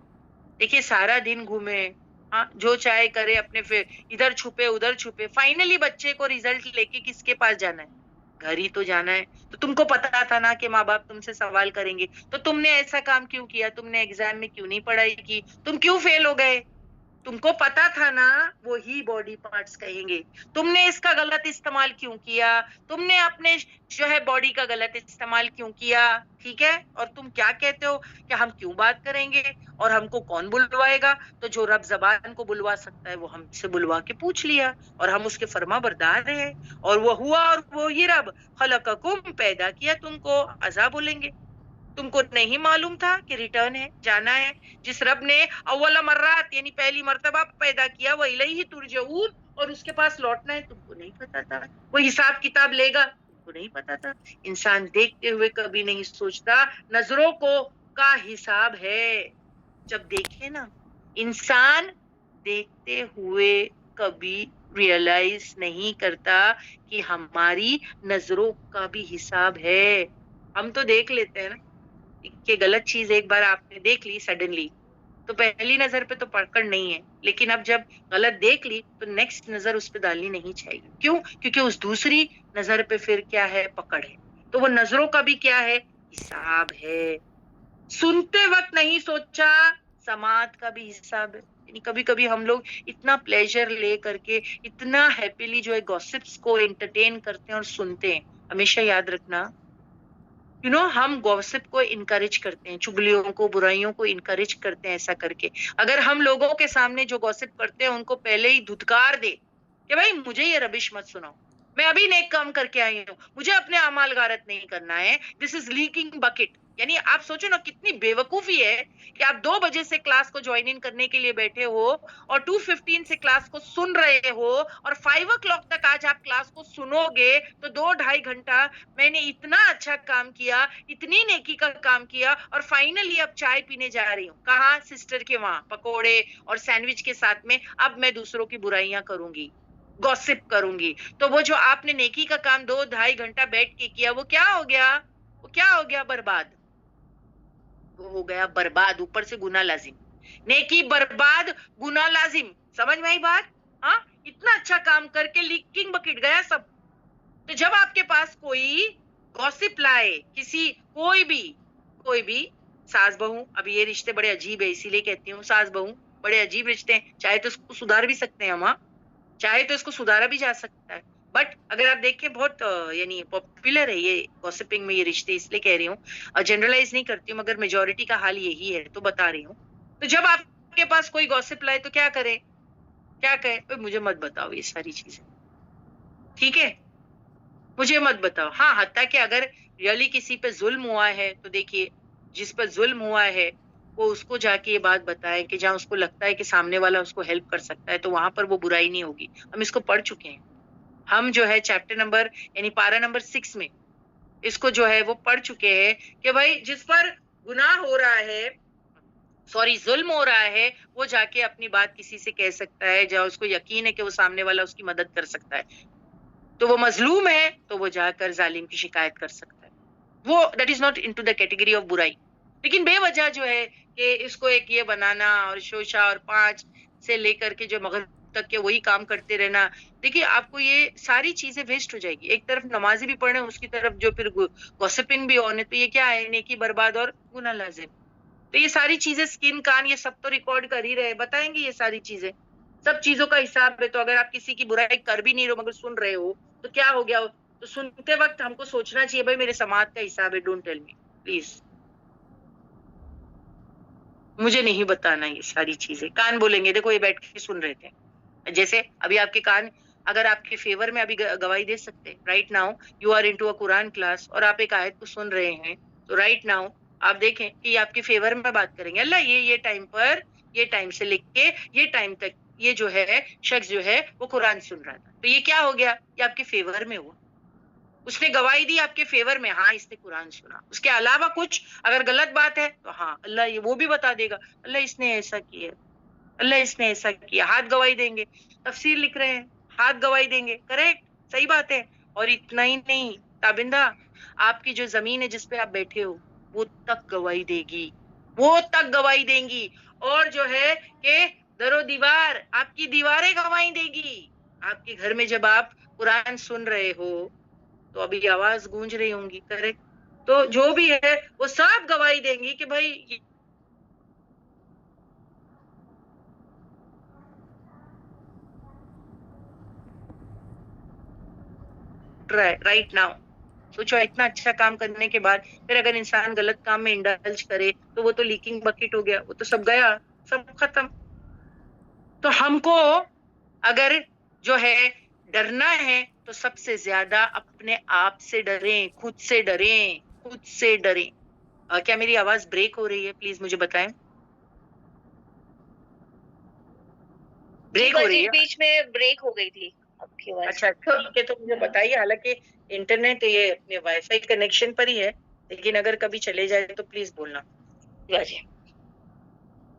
دیکھیے سارا دن گھومے, ہاں جو چاہے کرے, اپنے ادھر چھپے ادھر چھپے, فائنلی بچے کو ریزلٹ لے کے کس کے پاس جانا ہے, گھر ہی تو جانا ہے. تو تم کو پتا تھا نا کہ ماں باپ تم سے سوال کریں گے, تو تم نے ایسا کام کیوں کیا, تم نے ایگزام میں کیوں نہیں پڑھائی کی, تم کیوں فیل ہو گئے. تم کو پتا تھا نا, وہی باڈی پارٹس کہیں گے تم نے اس کا غلط استعمال کیوں کیا, تم نے اپنے جو ہے باڈی کا غلط استعمال کیوں کیا, ٹھیک ہے. اور تم کیا کہتے ہو کہ ہم کیوں بات کریں گے اور ہم کو کون بلوائے گا. تو جو رب زبان کو بلوا سکتا ہے وہ ہم سے بلوا کے پوچھ لیا, اور ہم اس کے فرما بردار رہے, اور وہ ہوا. اور وہی رب خلقکم, پیدا کیا تم کو, عذاب بولیں گے. تم کو نہیں معلوم تھا کہ ریٹرن ہے, جانا ہے. جس رب نے اول مرات یعنی پہلی مرتبہ پیدا کیا, وہ الیہ ترجعون, اور اس کے پاس لوٹنا ہے, تم کو نہیں پتا تھا. وہ حساب کتاب لے گا, تم کو نہیں پتا تھا. انسان دیکھتے ہوئے کبھی نہیں سوچتا, نظروں کو کا حساب ہے. جب دیکھے نا, انسان دیکھتے ہوئے کبھی ریئلائز نہیں کرتا کہ ہماری نظروں کا بھی حساب ہے. ہم تو دیکھ لیتے ہیں نا کہ غلط چیز ایک بار آپ نے دیکھ لی سڈنلی, تو پہلی نظر پہ تو پکڑ نہیں ہے, لیکن اب جب غلط دیکھ لی تو نیکسٹ نظر اس پہ ڈالنی نہیں چاہیے. کیوں؟ کیونکہ اس دوسری نظر پہ پھر کیا ہے, پکڑ ہے. تو وہ نظروں کا بھی کیا ہے, حساب ہے. سنتے وقت نہیں سوچا, سماعت کا بھی حساب ہے. یعنی کبھی کبھی ہم لوگ اتنا پلیجر لے کر کے اتنا ہیپیلی جو ہے گوسپس کو انٹرٹین کرتے ہیں اور سنتے ہیں. ہمیشہ یاد رکھنا, ہم گوسپ کو انکریج کرتے ہیں, چگلیوں کو, برائیوں کو انکریج کرتے ہیں ایسا کر کے. اگر ہم لوگوں کے سامنے جو گوسپ کرتے ہیں ان کو پہلے ہی دھتکار دے کہ بھائی مجھے یہ ربش مت سناؤ, میں ابھی نیک کام کر کے آئی ہوں, مجھے اپنے اعمال غارت نہیں کرنا ہے, دس از لیکنگ بکٹ. یعنی آپ سوچو نا کتنی بے وقوفی ہے کہ آپ 2 بجے سے کلاس کو جوائن ان کرنے کے لیے بیٹھے ہو اور 2:15 سے کلاس کو سن رہے ہو, اور 5 o'clock تک آج آپ کلاس کو سنو گے تو 2-2.5 گھنٹہ میں نے اتنا اچھا کام کیا, اتنی نیکی کا کام کیا, اور فائنلی اب چائے پینے جا رہی ہوں. کہاں؟ سسٹر کے وہاں پکوڑے اور سینڈوچ کے ساتھ میں. اب میں دوسروں کی برائیاں کروں گی, گوسپ کروں گی. تو وہ جو آپ نے نیکی کا کام 2-2.5 گھنٹہ بیٹھ کے کیا, وہ کیا ہو گیا, وہ کیا ہو گیا, برباد. وہ ہو گیا برباد, اوپر سے گناہ لازم. نیکی برباد, گناہ لازم. سمجھ میں آئی بات؟ ہاں, اتنا اچھا کام کر کے لیکنگ بکٹ گیا سب. تو جب آپ کے پاس کوئی گوسپ لائے, کوئی بھی ساس بہو, اب یہ رشتے بڑے عجیب ہے, اسی لیے کہتی ہوں ساس بہو بڑے عجیب رشتے ہیں. چاہے تو اس کو سدھار بھی سکتے ہیں ہم, چاہے تو اس کو سدھارا بھی جا سکتا ہے, بٹ اگر آپ دیکھیں بہت یعنی پاپولر ہے یہ گوسپنگ میں یہ رشتے, اس لیے کہہ رہی ہوں, جنرلائز نہیں کرتی ہوں, مگر میجورٹی کا حال یہی ہے تو بتا رہی ہوں. تو جب آپ کے پاس کوئی گوسپ لائے تو کیا کرے, کیا کہے, مجھے مت بتاؤ یہ ساری چیزیں, ٹھیک ہے, مجھے مت بتاؤ. ہاں, حتیٰ کہ اگر ریئلی کسی پہ ظلم ہوا ہے تو دیکھیے جس پر ظلم ہوا ہے وہ اس کو جا کے یہ بات بتائے کہ جہاں اس کو لگتا ہے کہ سامنے والا اس کو ہیلپ کر سکتا ہے, تو وہاں پر وہ برائی نہیں ہوگی. ہم اس کو پڑھ چکے ہیں, ہم جو ہے چیپٹر نمبر یعنی پارا نمبر 6 میں اس کو جو ہے وہ پڑھ چکے ہیں کہ بھائی جس پر گناہ ہو رہا ہے, ظلم ہو رہا ہے, وہ جا کے اپنی بات کسی سے کہہ سکتا ہے, جہاں اس کو یقین ہے کہ وہ سامنے والا اس کی مدد کر سکتا ہے. تو وہ مظلوم ہے تو وہ جا کر ظالم کی شکایت کر سکتا ہے. وہ that is not into the category of برائی. لیکن بے وجہ جو ہے کہ اس کو ایک یہ بنانا اور شوشا اور 5 سے لے کر کے جو مغرب تک کے وہی کام کرتے رہنا. دیکھیے آپ کو یہ ساری چیزیں ویسٹ ہو جائے گی. ایک طرف نمازی بھی پڑھیں, اس کی طرف جو پھر گوسپنگ بھی ہونے, تو یہ کیا ہے, نیکی برباد اور گناہ لازم. تو یہ ساری چیزیں اسکن کان یہ سب تو ریکارڈ کر ہی رہے, بتائیں گے یہ ساری چیزیں, سب چیزوں کا حساب ہے. تو اگر آپ کسی کی برائی کر بھی نہیں رہے مگر سن رہے ہو تو کیا ہو گیا؟ تو سنتے وقت ہم کو سوچنا چاہیے بھائی میرے سماعت کا حساب ہے. ڈونٹ ٹیل می پلیز, مجھے نہیں بتانا یہ ساری چیزیں. کان بولیں گے دیکھو یہ بیٹھ کے سن رہے تھے. جیسے ابھی آپ کے کان اگر آپ کے فیور میں ابھی گواہی دے سکتے, right now you are into a Quran class اور آپ ایک آیت کو سن رہے ہیں, تو رائٹ ناؤ آپ دیکھیں کہ یہ آپ کے فیور میں بات کریں گے. اللہ یہ ٹائم پر, یہ ٹائم سے لکھ کے یہ ٹائم تک یہ جو ہے شخص جو ہے وہ قرآن سن رہا تھا, تو یہ کیا ہو گیا؟ یہ آپ کے فیور میں ہوا. اس نے گواہی دی آپ کے فیور میں, ہاں اس نے قرآن سنا. اس کے علاوہ کچھ اگر غلط بات ہے تو ہاں اللہ یہ وہ بھی بتا دے گا, اللہ اس نے ایسا کیا, اللہ اس نے ایسا کیا. ہاتھ گواہی دیں گے, تفسیر لکھ رہے ہیں, ہاتھ گواہی دیں گے, کریکٹ, صحیح بات ہے. اور اتنا ہی نہیں تابندہ, آپ کی جو زمین ہے جس پہ آپ بیٹھے ہو وہ تک گواہی دے گی, وہ تک گواہی دیں گی. اور جو ہے کہ در و دیوار, آپ کی دیواریں گواہی دے گی. آپ کے گھر میں جب آپ قرآن سن رہے ہو تو ابھی آواز گونج رہی ہوں گی, کریکٹ, تو جو بھی ہے وہ سب گواہی دیں گی کہ بھائی رائٹ ناؤ. سوچو اتنا اچھا کام کرنے کے بعد پھر اگر انسان غلط کام میں انڈلج کرے تو وہ تو لیکنگ بکٹ ہو گیا, وہ تو سب گیا, سب ختم. تو ہم کو اگر جو ہے ڈرنا ہے تو سب سے زیادہ اپنے آپ سے ڈریں, خود سے ڈریں, خود سے ڈریں. کیا میری آواز بریک ہو رہی ہے؟ پلیز مجھے بتائیں. بریک ہو رہی ہے؟ بیچ میں بریک ہو گئی تھی آپ کی آواز. اچھا ٹھیک ہے, تو مجھے بتائیے. حالانکہ انٹرنیٹ یہ وائی فائی کنیکشن پر ہی ہے, لیکن اگر کبھی چلے جائے تو پلیز بولنا.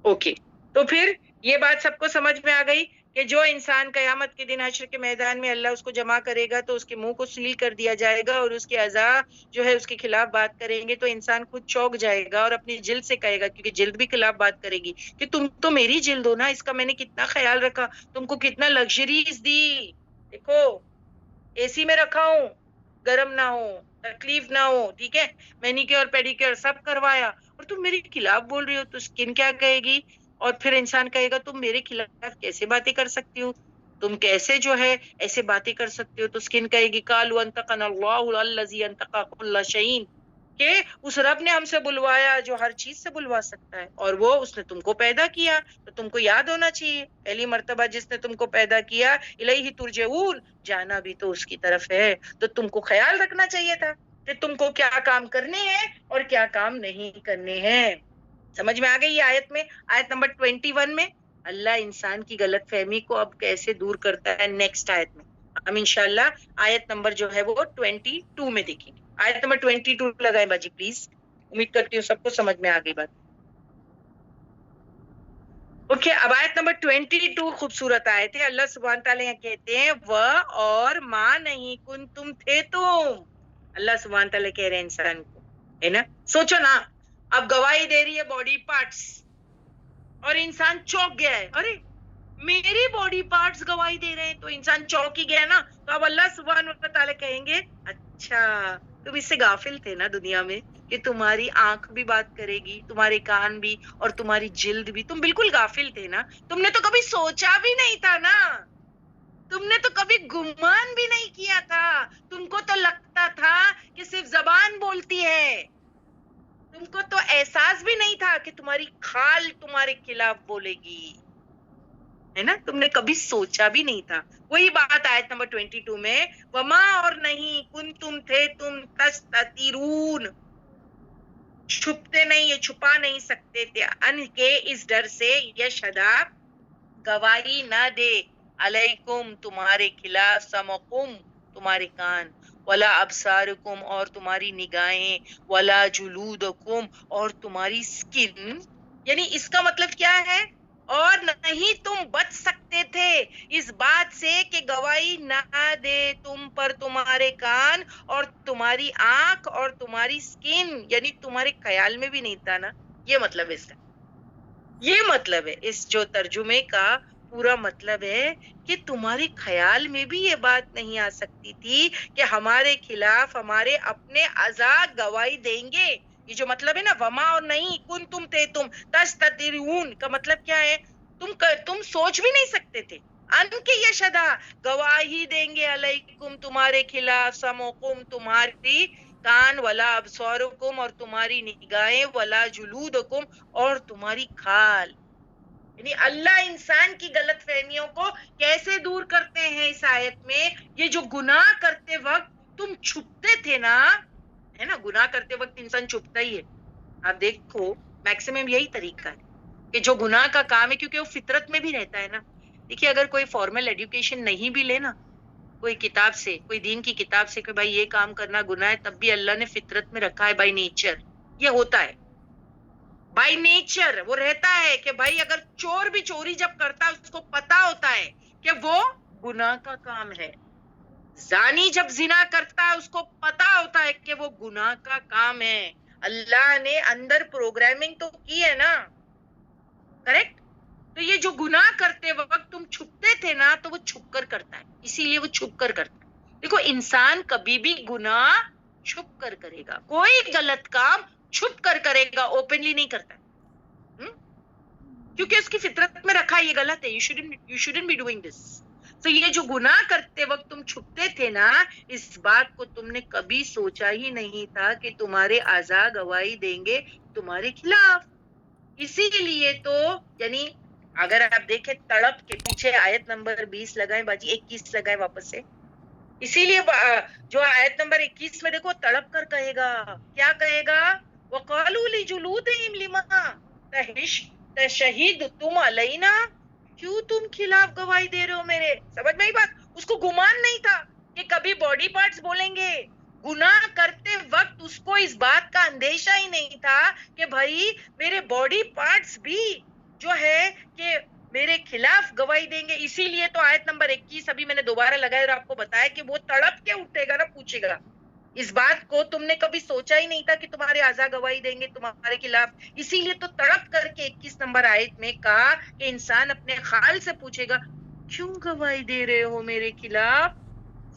اوکے, تو پھر یہ بات سب کو سمجھ میں آ گئی کہ جو انسان قیامت کے دن حشر کے میدان میں اللہ اس کو جمع کرے گا تو اس کے منہ کو سیل کر دیا جائے گا اور اس کے اعضاء جو ہے اس کے خلاف بات کریں گے, تو انسان خود چونک جائے گا اور اپنی جلد سے کہے گا, کیونکہ جلد بھی خلاف بات کرے گی, کہ تم تو میری جلد ہو نا, اس کا میں نے کتنا خیال رکھا, تم کو کتنا لگژریز دی, دیکھو اے سی میں رکھا ہوں, گرم نہ ہو, تکلیف نہ ہو, ٹھیک ہے, مینیکیور پیڈیکیور سب کروایا, اور تم میرے خلاف بول رہی ہو. تو اسکن کیا کہے گی؟ اور پھر انسان کہے گا تم میرے خلاف کیسے باتیں کر سکتی ہو, تم کیسے جو ہے ایسے باتیں کر سکتے ہو. تو اسکن کہے گی قالوا انطقنا اللہ الذی انطق کل شیء, کہ اس رب نے ہم سے بلوایا جو ہر چیز سے بلوا سکتا ہے, اور وہ اس نے تم کو پیدا کیا, تو تم کو یاد ہونا چاہیے پہلی مرتبہ جس نے تم کو پیدا کیا الیہ ترجعون, جانا بھی تو اس کی طرف ہے. تو تم کو خیال رکھنا چاہیے تھا کہ تم کو کیا کام کرنے ہیں اور کیا کام نہیں کرنے ہیں. سمجھ میں آ گئی یہ آیت میں, آیت نمبر 21 میں اللہ انسان کی غلط فہمی کو اب کیسے دور کرتا ہے. نیکسٹ آیت میں ہم انشاءاللہ آیت نمبر جو ہے وہ 22 میں دیکھیں گے. آیت نمبر 22 لگائیں باجی پلیز, امید کرتی ہوں سب کو سمجھ میں آ گئی بات. اوکے, اب آیت نمبر 22 خوبصورت آیت ہے. اللہ سبحانہ تعالیٰ یہاں کہتے ہیں و اور ماں نہیں کن تم تھے تم. اللہ سبحانہ تعالیٰ کہہ رہے ہیں انسان کو, ہے نا, سوچو نا, اب گواہی دے رہی ہے باڈی پارٹس اور انسان چونک گیا ہے, ارے میری باڈی پارٹس گواہی دے رہے ہیں, تو انسان چونک ہی گیا نا. تو اب اللہ سبحانہ تعالیٰ کہیں گے اچھا تم اس سے غافل تھے نا دنیا میں کہ تمہاری آنکھ بھی بات کرے گی, تمہارے کان بھی, اور تمہاری جلد بھی, تم بالکل غافل تھے نا, تم نے تو کبھی سوچا بھی نہیں تھا نا, تم نے تو کبھی گمان بھی نہیں کیا تھا, تم کو تو لگتا تھا کہ صرف زبان بولتی ہے, تم کو تو احساس بھی نہیں تھا کہ تمہاری کھال تمہارے خلاف بولے گی, ہے نا, تم نے کبھی سوچا بھی نہیں تھا. وہی بات آیت نمبر 22 میں وما اور نہیں کن تم تھے تم تستترون, چھپتے نہیں, یہ چھپا نہیں سکتے تھے, ان کے اس ڈر سے یشہدا گواہی نہ دے, علیکم تمہارے خلاف, سمعکم تمہارے کان, ولا ابصارکم اور تمہاری نگاہیں, ولا جلودکم اور تمہاری سکن. یعنی اس کا مطلب کیا ہے اور نہیں تم بچ سکتے تھے اس بات سے کہ گواہی نہ دے تم پر تمہارے کان اور تمہاری آنکھ اور تمہاری سکن، یعنی تمہارے خیال میں بھی نہیں تھا نا. یہ مطلب اس کا، یہ مطلب ہے اس جو ترجمے کا پورا مطلب ہے کہ تمہارے خیال میں بھی یہ بات نہیں آ سکتی تھی کہ ہمارے خلاف ہمارے اپنے اعضاء گواہی دیں گے. یہ جو مطلب ہے نا وما اور نہیں، کن تم تھے تم تستترون کا مطلب کیا ہے؟ تم سوچ بھی نہیں سکتے تھے. ان کے یشدا گواہی دیں گے علیکم تمہارے خلاف، سموکم تمہاری کان، ولا ابصارکم اور تمہاری نگاہیں، ولا جلودکم اور تمہاری کھال. یعنی اللہ انسان کی غلط فہمیوں کو کیسے دور کرتے ہیں اس آیت میں؟ یہ جو گناہ کرتے وقت تم چھپتے تھے نا، ہے نا، گناہ کرتے وقت انسان چھپتا ہی ہے. آپ دیکھو میکسیمم یہی طریقہ ہے کہ جو گناہ کا کام ہے، کیونکہ وہ فطرت میں بھی رہتا ہے نا. دیکھیے اگر کوئی فارمل ایڈوکیشن نہیں بھی لے نا، کوئی کتاب سے، کوئی دین کی کتاب سے کہ بھائی یہ کام کرنا گناہ ہے، تب بھی اللہ نے فطرت میں رکھا ہے بائی نیچر. یہ ہوتا ہے بائی نیچر، وہ رہتا ہے کہ بھائی اگر چور بھی چوری جب کرتا ہے اس کو پتا ہوتا ہے کہ وہ گناہ کا کام ہے. زانی جب زنا کرتا ہے اس کو پتا ہوتا ہے کہ وہ گناہ کا کام ہے. اللہ نے اندر پروگرامنگ تو کی ہے نا، کریکٹ؟ تو یہ جو گناہ کرتے وقت تم چھپتے تھے نا، تو وہ چھپ کر کرتا ہے، اسی لیے وہ چھپ کر کرتا ہے. دیکھو انسان کبھی بھی گناہ چھپ کر کرے گا، کوئی غلط کام چھپ کر کرے گا، اوپنلی نہیں کرتا ہے. کیونکہ اس کی فطرت میں رکھا یہ غلط ہے. you shouldn't be doing this. تو یہ جو گناہ کرتے وقت تم چھپتے تھے نا، اس بات کو تم نے کبھی سوچا ہی نہیں تھا کہ تمہارے اعضاء گواہی دیں گے تمہارے خلاف. اسی لیے تو یعنی اگر آپ دیکھیں تڑپ کے پیچھے آیت نمبر 20 لگائیں باجی، 21 لگائیں واپس سے. اسی لیے جو آیت نمبر 21 میں دیکھو تڑپ کر کہے گا، کیا کہے گا؟ وَقَالُوا لِجُلُودِهِمْ لِمَا تَشْهِدْتُمْ عَلَيْنَا، کیوں تم خلاف گواہی دے رہے ہو میرے؟ سمجھ میں آئی بات؟ اس کو گمان نہیں تھا کہ کبھی باڈی پارٹس بولیں گے. گناہ کرتے وقت اس کو اس بات کا اندیشہ ہی نہیں تھا کہ بھائی میرے باڈی پارٹس بھی جو ہے کہ میرے خلاف گواہی دیں گے. اسی لیے تو آیت نمبر 21 ابھی میں نے دوبارہ لگایا اور آپ کو بتایا کہ وہ تڑپ کے اٹھے گا نا، پوچھے گا. اس بات کو تم نے کبھی سوچا ہی نہیں تھا کہ تمہارے اعضاء گواہی دیں گے تمہارے خلاف. اسی لیے تو تڑپ کر کے 21 نمبر آیت میں کہا کہ انسان اپنے خال سے پوچھے گا کیوں گواہی دے رہے ہو میرے خلاف.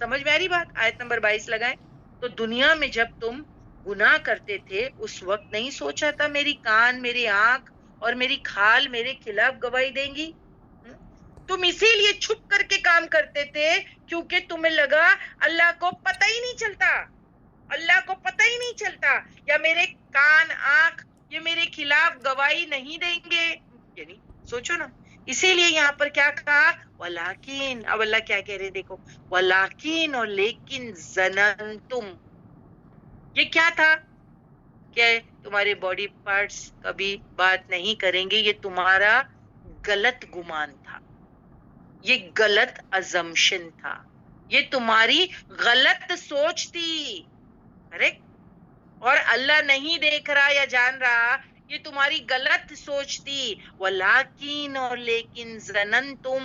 سمجھ میں آ رہی بات؟ آیت نمبر 22 لگائیں. تو دنیا میں جب تم گناہ کرتے تھے اس وقت نہیں سوچا تھا میری کان، میری آنکھ اور میری کھال میرے خلاف گواہی دیں گی؟ تم اسی لیے چھپ کر کے کام کرتے تھے کیونکہ تمہیں لگا اللہ کو پتہ ہی نہیں چلتا، اللہ کو پتہ ہی نہیں چلتا، یا میرے کان آنکھ یہ میرے خلاف گواہی نہیں دیں گے. یعنی سوچو نا. اسی لیے یہاں پر کیا کہا؟ ولیکن، اب اللہ کیا کہہ رہے دیکھو، ولیکن اور لیکن ظننتم. یہ کیا تھا کہ تمہارے باڈی پارٹس کبھی بات نہیں کریں گے، یہ تمہارا غلط گمان تھا، یہ غلط ازمپشن تھا، یہ تمہاری غلط سوچ تھی. کریکٹ؟ اور اللہ نہیں دیکھ رہا یا جان رہا، یہ تمہاری غلط سوچ تھی. ولیکن اور لیکن ظننتم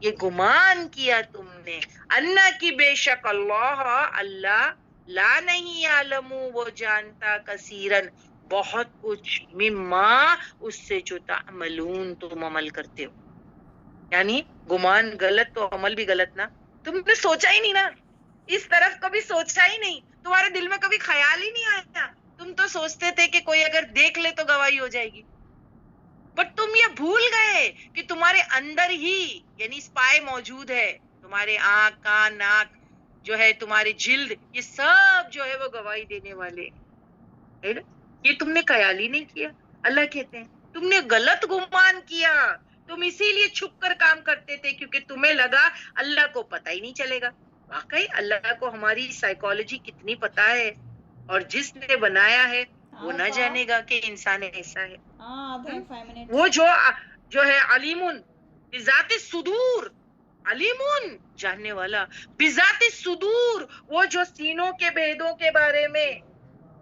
یہ گمان کیا تم نے، اللہ کی بے شک اللہ لا نہیں عالم وہ جانتا کثیرن بہت کچھ، مما اس سے جو تعملون تم عمل کرتے ہو. یعنی گمان غلط تو عمل بھی غلط نا. تم نے سوچا ہی نہیں نا، اس طرف کبھی سوچا ہی نہیں، تمہارے دل میں کبھی خیال ہی نہیں آیا. تم تو سوچتے تھے کہ کوئی اگر دیکھ لے تو گواہی ہو جائے گی. بٹ تم یہ بھول گئے کہ تمہارے اندر ہی یعنی اسپائی موجود ہے، تمہارے آنکھ، کان، ناک جو ہے، تمہارے جلد، یہ سب جو ہے وہ گواہی دینے والے ہے نا. یہ تم نے خیال ہی نہیں کیا. اللہ کہتے ہیں تم نے غلط گمان کیا، تم اسی لیے چھپ کر کام کرتے تھے کیونکہ تمہیں لگا اللہ کو پتہ ہی نہیں چلے گا. واقعی اللہ کو ہماری سائیکالوجی کتنی پتہ ہے، اور جس نے بنایا ہے وہ نہ جانے گا کہ انسان ایسا ہے. وہ جو ہے علیمون بذات الصدور، علیمون جاننے والا، بذات الصدور وہ جو سینوں کے بھیدوں کے بارے میں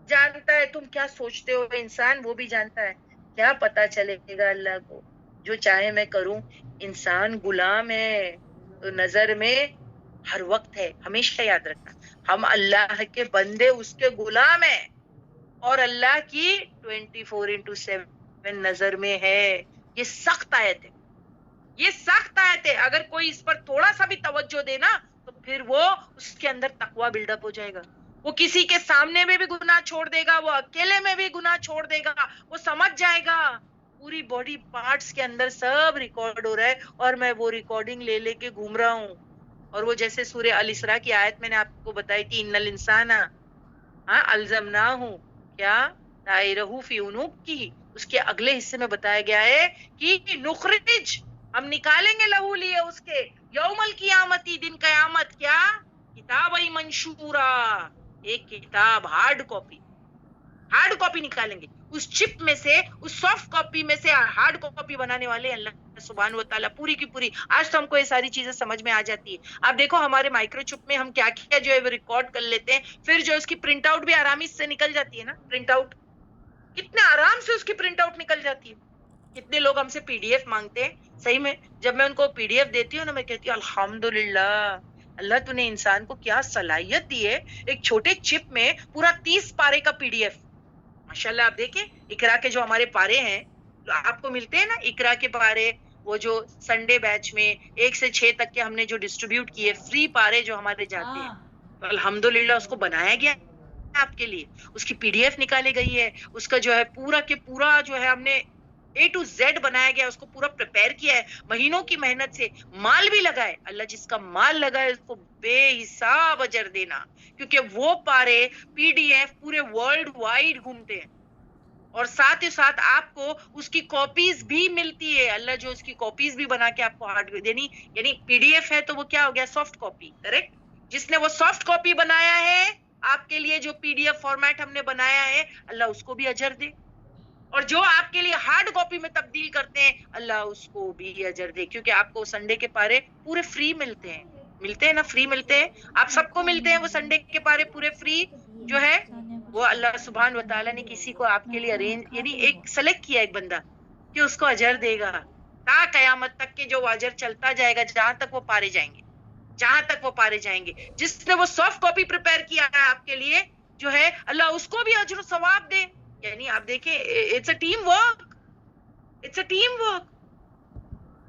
جانتا ہے. تم کیا سوچتے ہو انسان وہ بھی جانتا ہے، کیا پتا چلے گا اللہ کو؟ جو چاہے میں کروں. انسان غلام ہے تو نظر میں ہر وقت ہے. ہمیشہ یاد رکھنا ہم اللہ کے بندے اس کے غلام ہیں اور اللہ کی 24/7 نظر میں ہے. یہ سخت آیت ہے, یہ سخت آیت ہے. اگر کوئی اس پر تھوڑا سا بھی توجہ دے نا تو پھر وہ اس کے اندر تقوی بلڈ اپ ہو جائے گا. وہ کسی کے سامنے میں بھی گناہ چھوڑ دے گا, وہ اکیلے میں بھی گناہ چھوڑ دے گا. وہ سمجھ جائے گا پوری باڈی پارٹس کے اندر سب ریکارڈ ہو رہا ہے اور میں وہ ریکارڈنگ لے لے کے گھوم رہا ہوں. اور وہ جیسے سورہ الاسراء کی آیت میں نے آپ کو بتائی تھی, ان الانسان الزمناہ کیا دائرہ فی عنوق کی, اس کے اگلے حصے میں بتایا گیا ہے کہ نخرج ہم نکالیں گے لہو لیے اس کے یوم القیامتی دن قیامت کیا کتاب منشورا, ایک کتاب ہارڈ کاپی نکالیں گے اس چپ میں سے, اس سافٹ کاپی میں سے ہارڈ کاپی بنانے والے اللہ سبحانہ و تعالیٰ پوری کی پوری. آج تو ہم کو یہ ساری چیزیں سمجھ میں آ جاتی ہے. آپ دیکھو ہمارے مائکرو چپ میں ہم کیا کیا جو ہے وہ ریکارڈ کر لیتے ہیں, پھر جو اس کی پرنٹ آؤٹ بھی آرام سے نکل جاتی ہے نا. پرنٹ آؤٹ کتنے آرام سے اس کی پرنٹ آؤٹ نکل جاتی ہے. کتنے لوگ ہم سے پی ڈی ایف مانگتے ہیں. صحیح میں جب میں ان کو پی ڈی ایف دیتی ہوں نا, میں کہتی ہوں الحمدللہ اللہ تو نے انسان کو کیا صلاحیت دی ہے, ایک چھوٹے چپ میں پورا 30 پارے کا پی ڈی ایف. ماشاءاللہ آپ دیکھیں اقرا کے جو ہمارے پارے ہیں آپ کو ملتے ہیں نا, اقرا کے پارے وہ جو سنڈے بیچ میں 1 سے 6 تک کے ہم نے جو ڈسٹریبیوٹ کیے فری پارے جو ہمارے جاتے ہیں, تو الحمدللہ اس کو بنایا گیا آپ کے لیے, اس کی پی ڈی ایف نکالی گئی ہے, اس کا جو ہے پورا کے پورا جو ہے ہم نے A to Z بنایا گیا, اس کو پورا پریپئر کیا ہے مہینوں کی محنت سے, مال بھی لگائے. اللہ جس کا مال لگائے اس کو بے حساب اجر دینا, کیونکہ وہ پارے پی ڈی ایف پورے ورلڈ وائڈ گھومتے ہیں اور ساتھ ہی ساتھ آپ کو اس کی کاپیز بھی ملتی ہے. اللہ جو اس کی کاپیز بھی بنا کے آپ کو ہارڈ دینی, یعنی پی ڈی ایف ہے تو وہ کیا ہو گیا سافٹ کاپی, کریکٹ. جس نے وہ سافٹ کاپی بنایا ہے آپ کے لیے, جو پی ڈی ایف فارمیٹ ہم نے بنایا ہے, اللہ اس کو بھی اجر دے. اور جو آپ کے لیے ہارڈ کاپی میں تبدیل کرتے ہیں اللہ اس کو بھی اجر دے, کیونکہ آپ کو سنڈے کے پارے پورے فری ملتے ہیں نا, فری ملتے ہیں. آپ سب کو ملتے ہیں وہ سنڈے کے پارے پورے فری جو ہے. وہ اللہ سبحان و تعالیٰ نے کسی کو آپ کے لیے ارینج, یعنی ایک سلیکٹ کیا ایک بندہ کہ اس کو اجر دے گا تا قیامت تک کے, جو اجر چلتا جائے گا جہاں تک وہ پارے جائیں گے. جس نے وہ سافٹ کاپی پریپئر کیا ہے آپ کے لیے جو ہے, اللہ اس کو بھی اجر و ثواب دے. یعنی آپ دیکھیں اٹس اے ٹیم ورک.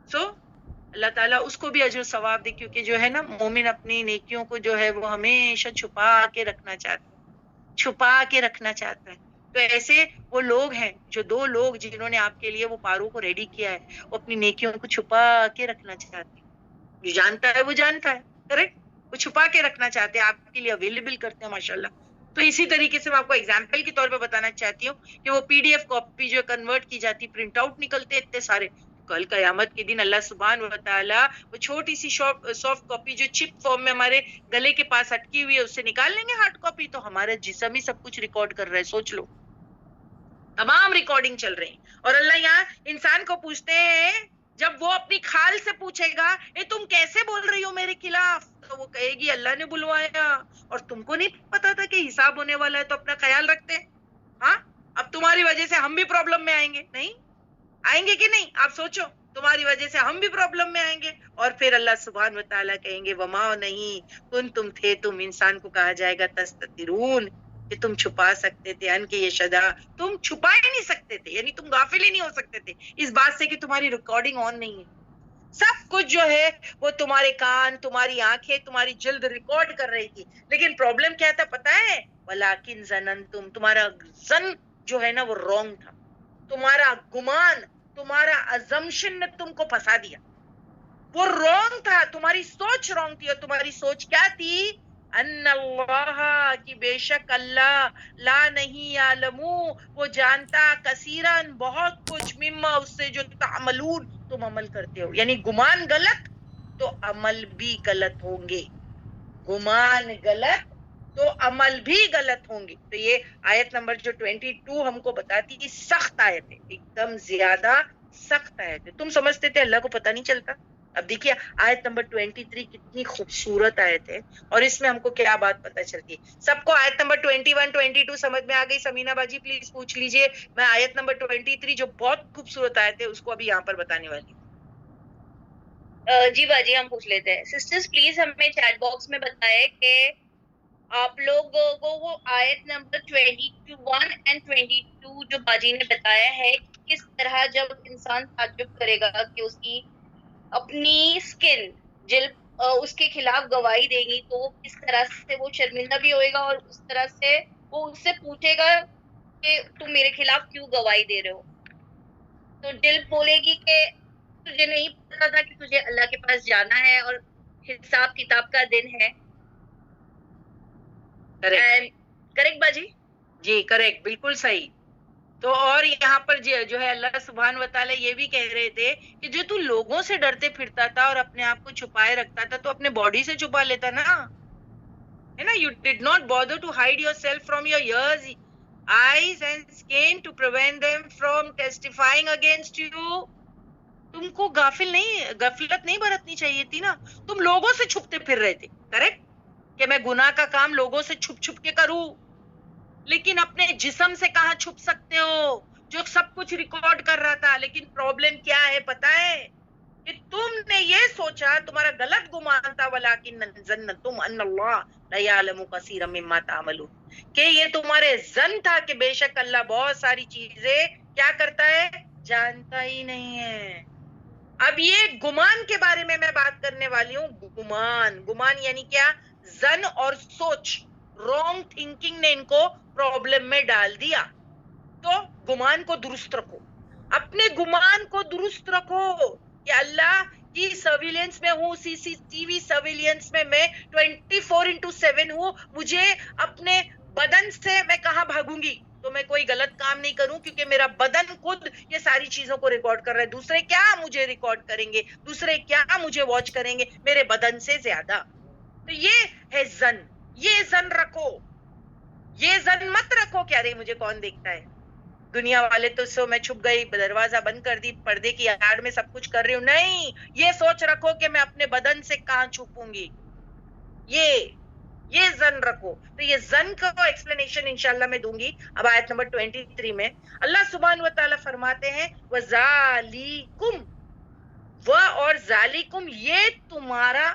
سو اللہ تعالیٰ اس کو بھی اجر و ثواب دے, کیونکہ جو ہے نا مومن اپنی نیکیوں کو جو ہے وہ ہمیشہ چھپا کے رکھنا چاہتا ہے. تو ایسے وہ لوگ ہیں جو 2 لوگ جنہوں نے آپ کے لیے وہ پاروں کو ریڈی کیا ہے, وہ اپنی نیکیوں کو چھپا کے رکھنا چاہتے ہیں. جو جانتا ہے وہ جانتا ہے, کریکٹ, وہ چھپا کے رکھنا چاہتے ہیں, آپ کے لیے اویلیبل کرتے ہیں ماشاءاللہ. تو اسی طریقے سے میں آپ کو ایگزامپل کے طور پہ بتانا چاہتی ہوں کہ وہ پی ڈی ایف کاپی جو کنورٹ کی جاتی, پرنٹ آؤٹ نکلتے اتنے سارے. کل قیامت کے دن اللہ سبحان و تعالیٰ وہ چھوٹی سی سافٹ کاپی جو چپ فارم میں ہمارے گلے کے پاس اٹکی ہوئی ہے اس سے نکال لیں گے ہارڈ کاپی, تو ہمارا جسم ہی سب کچھ ریکارڈ کر رہا ہے. سوچ لو تمام ریکارڈنگ چل رہی. اور اللہ یہاں انسان کو پوچھتے ہیں, جب وہ اپنی کھال سے پوچھے گا اے تم کیسے بول رہی ہو میرے خلاف, تو وہ کہے گی اللہ نے بلوایا اور تم کو نہیں پتا تھا کہ حساب ہونے والا ہے, تو اپنا خیال رکھتے. ہاں اب تمہاری وجہ سے ہم بھی پرابلم میں آئیں گے, نہیں آئیں گے کہ نہیں, آپ سوچو تمہاری وجہ سے ہم بھی پرابلم میں آئیں گے. اور پھر اللہ سبحانہ و تعالیٰ کہیں گے وما نہیں کن تم تھے, تم انسان کو کہا جائے گا تستترون, کہ تم چھپا سکتے تھے, ان کے یہ شدا تم چھپا ہی نہیں سکتے تھے, یعنی تم غافل ہی نہیں ہو سکتے تھے اس بات سے کہ تمہاری ریکارڈنگ آن نہیں ہے. سب کچھ جو ہے وہ تمہارے کان, تمہاری آنکھیں, تمہاری جلد ریکارڈ کر رہی تھی. لیکن پرابلم کیا تھا پتا ہے, ولیکن ظننتم, تمہارا ظن جو ہے نا وہ رونگ تھا, تمہارا گمان, تمہارا ازمپشن نے تم کو پھنسا دیا, وہ رونگ تھا, تمہاری سوچ رونگ تھی. اور تمہاری سوچ کیا تھی, ان اللہ, کی بے شک اللہ, لا نہیں یعلمو, وہ جانتا, کثیرن, بہت کچھ, مما, اس سے جو تعملون, تم عمل کرتے ہو. یعنی گمان غلط تو عمل بھی غلط ہوں گے, گمان غلط تو عمل بھی غلط ہوں گے. تو یہ آیت نمبر جو 22 ہم کو بتاتی ہے, سخت آیت ہے, ایک دم زیادہ سخت آیت ہے. تم سمجھتے تھے اللہ کو پتہ نہیں چلتا, اب دیکھیے آیت نمبر 23 کتنی خوبصورت آیت ہے اور اس میں ہم کو کیا بات پتہ چلتی ہے. سب کو آیت نمبر 21 22 سمجھ میں آ گئی؟ سمینا باجی پلیز پوچھ لیجئے. میں آیت نمبر 23 جو بہت خوبصورت آیت ہے اس کو ابھی یہاں پر بتانے والی ہوں. جی باجی ہم پوچھ لیتے ہیں. سسٹرز پلیز ہمیں چیٹ باکس میں بتائے کہ آپ لوگوں کو وہ آیت نمبر 21 اینڈ 22 جو باجی نے بتایا ہے کس طرح جب انسان تعجب کرے گا کہ اس کی اپنی اسکن جلد اس کے خلاف گواہی دے گی تو کس طرح سے وہ شرمندہ بھی ہوئے گا اور اس طرح سے وہ اس سے پوچھے گا کہ تم میرے خلاف کیوں گواہی دے رہے ہو. تو جلد بولے گی کہ تجھے نہیں پتا تھا کہ تجھے اللہ کے پاس جانا ہے اور حساب کتاب کا دن ہے. کریکٹ باجی؟ جی کریکٹ، بالکل صحیح. تو اور یہاں پر جو ہے اللہ سبحان و تعالیٰ یہ بھی کہہ رہے تھے کہ جو تو لوگوں سے ڈرتے پھرتا تھا اور اپنے آپ کو چھپائے رکھتا تھا تو اپنے باڈی سے چھپا لیتا نا، ہے نا. You did not bother to hide yourself from your ears eyes and skin to prevent them from testifying against you. تم کو غفلت نہیں برتنی چاہیے تھی نا. تم لوگوں سے چھپتے پھر رہے تھے، کریکٹ، کہ میں گناہ کا کام لوگوں سے چھپ چھپ کے کروں. لیکن اپنے جسم سے کہاں چھپ سکتے ہو جو سب کچھ ریکارڈ کر رہا تھا. لیکن پرابلم کیا ہے پتا ہے کہ تم نے یہ سوچا، تمہارا غلط گمان تھا ولیکن ظننتم ان اللہ لا یعلم کثیرا مما تعملون، کہ یہ تمہارے ظن تھا کہ بے شک اللہ بہت ساری چیزیں کیا کرتا ہے، جانتا ہی نہیں ہے. اب یہ گمان کے بارے میں بات کرنے والی ہوں. گمان یعنی کیا؟ ظن اور سوچ. رانگ تھنکنگ نے ان کو پرابلم میں ڈال دیا. تو گمان کو درست رکھو، اپنے گمان کو درست رکھو کہ اللہ کی سرویلنس میں ہوں، سی سی ٹی وی سرویلنس میں 24/7 ہوں. مجھے اپنے بدن سے میں کہاں بھاگوں گی تو میں کوئی غلط کام نہیں کروں کیونکہ میرا بدن خود یہ ساری چیزوں کو ریکارڈ کر رہا ہے. دوسرے کیا مجھے ریکارڈ کریں گے، دوسرے کیا مجھے واچ کریں گے میرے بدن سے زیادہ. تو یہ ہے ظن. یہ ظن رکھو، یہ ظن مت رکھو کہ ارے مجھے کون دیکھتا ہے، دنیا والے تو سو میں چھپ گئی، دروازہ بند کر دی، پردے کی آڑ میں سب کچھ کر رہی ہوں. نہیں، یہ سوچ رکھو کہ میں اپنے بدن سے کہاں چھپوں گی. یہ ظن رکھو. تو یہ ظن کا ایکسپلینیشن انشاءاللہ میں دوں گی. اب آیت نمبر 23 میں اللہ سبحانہ و تعالیٰ فرماتے ہیں وَذَالِكُمْ، اور ذالکم یہ تمہارا،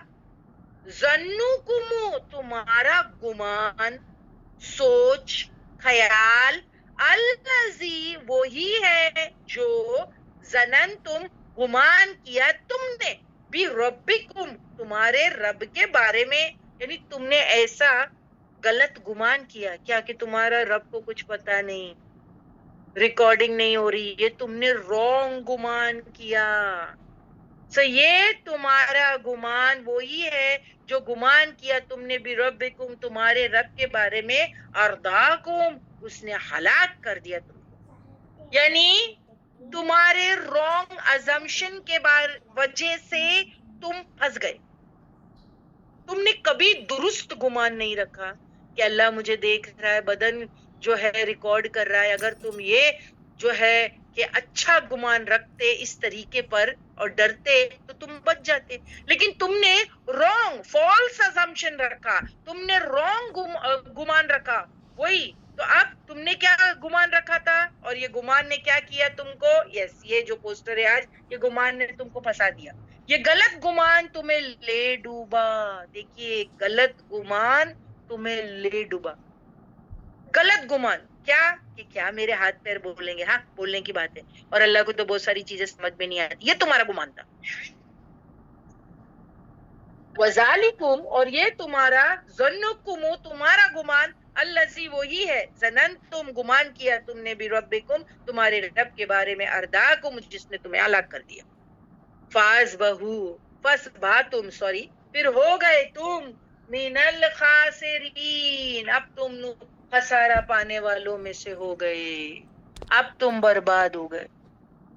ظنکم تمہارا گمان، سوچ، خیال، الذی وہی ہے جو ظننتم گمان کیا تم نے، بھی ربکم تمہارے رب کے بارے میں. یعنی تم نے ایسا غلط گمان کیا کیا کہ تمہارا رب کو کچھ پتا نہیں، ریکارڈنگ نہیں ہو رہی، یہ تم نے رانگ گمان کیا. سو یہ تمہارا گمان وہی ہے جو گمان کیا تم نے بھی ربکم تمہارے رب کے بارے میں، ارداکم اس نے ہلاک کر دیا تم کو. یعنی تمہارے رانگ ازمپشن کے وجہ سے تم پھنس گئے. تم نے کبھی درست گمان نہیں رکھا کہ اللہ مجھے دیکھ رہا ہے، بدن جو ہے ریکارڈ کر رہا ہے. اگر تم یہ جو ہے کہ اچھا گمان رکھتے اس طریقے پر اور ڈرتے تو تم بچ جاتے. لیکن تم نے رانگ فالس ازمپشن رکھا، تم نے رانگ گمان رکھا. وہی تو اب تم نے کیا گمان رکھا تھا اور یہ گمان نے کیا کیا تم کو؟ یس، یہ جو پوسٹر ہے آج، یہ گمان نے تم کو پھنسا دیا. یہ غلط گمان تمہیں لے ڈوبا. دیکھیے غلط گمان تمہیں لے ڈوبا. غلط گمان کیا کہ کیا میرے ہاتھ پیر بولیں گے، ہاں بولنے کی بات ہے، اور اللہ کو تو بہت ساری چیزیں سمجھ میں نہیں آتی. یہ تمہارا گمان تھا. وَذَالِكُمْ اور یہ تمہارا، ظنکم تمہارا گمان، الذی وہی ہے، ظننتم گمان کیا تم نے بھی ربکم تمہارے رب کے بارے میں، ارداکم جس نے تمہیں ہلاک کر دیا. پھر ہو گئے تم من الخاسرین، اب تم خسارہ پانے والوں میں سے ہو گئے، اب تم برباد ہو گئے.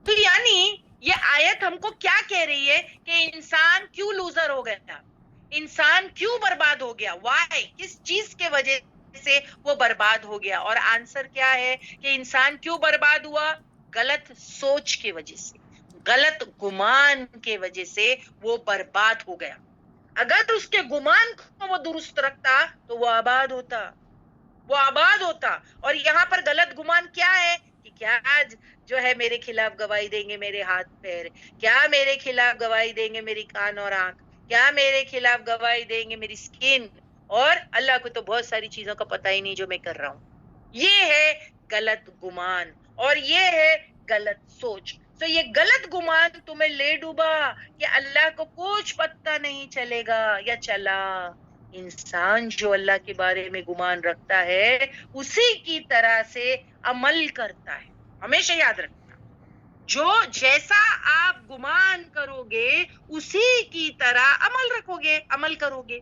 تو یعنی یہ آیت ہم کو کیا کہہ رہی ہے کہ انسان کیوں لوزر ہو گیا، انسان کیوں برباد ہو گیا، وائی، کس چیز کے وجہ سے وہ برباد ہو گیا. اور آنسر کیا ہے کہ انسان کیوں برباد ہوا؟ غلط سوچ کی وجہ سے، غلط گمان کے وجہ سے وہ برباد ہو گیا. اگر اس کے گمان کو وہ درست رکھتا تو وہ آباد ہوتا، وہ آباد ہوتا. اور یہاں پر غلط گمان کیا ہے کہ کیا آج جو ہے میرے خلاف گواہی دیں گے میرے ہاتھ پیر، کیا میرے خلاف گواہی دیں گے میری کان اور آنکھ، کیا میرے خلاف گواہی دیں گے میری سکن. اور اللہ کو تو بہت ساری چیزوں کا پتہ ہی نہیں جو میں کر رہا ہوں. یہ ہے غلط گمان اور یہ ہے غلط سوچ. تو یہ غلط گمان تمہیں لے ڈوبا کہ اللہ کو کچھ پتہ نہیں چلے گا یا چلا. انسان جو اللہ کے بارے میں گمان رکھتا ہے اسی کی طرح سے عمل کرتا ہے. ہمیشہ یاد رکھنا، جو جیسا آپ گمان کرو گے اسی کی طرح عمل رکھو گے، عمل کرو گے.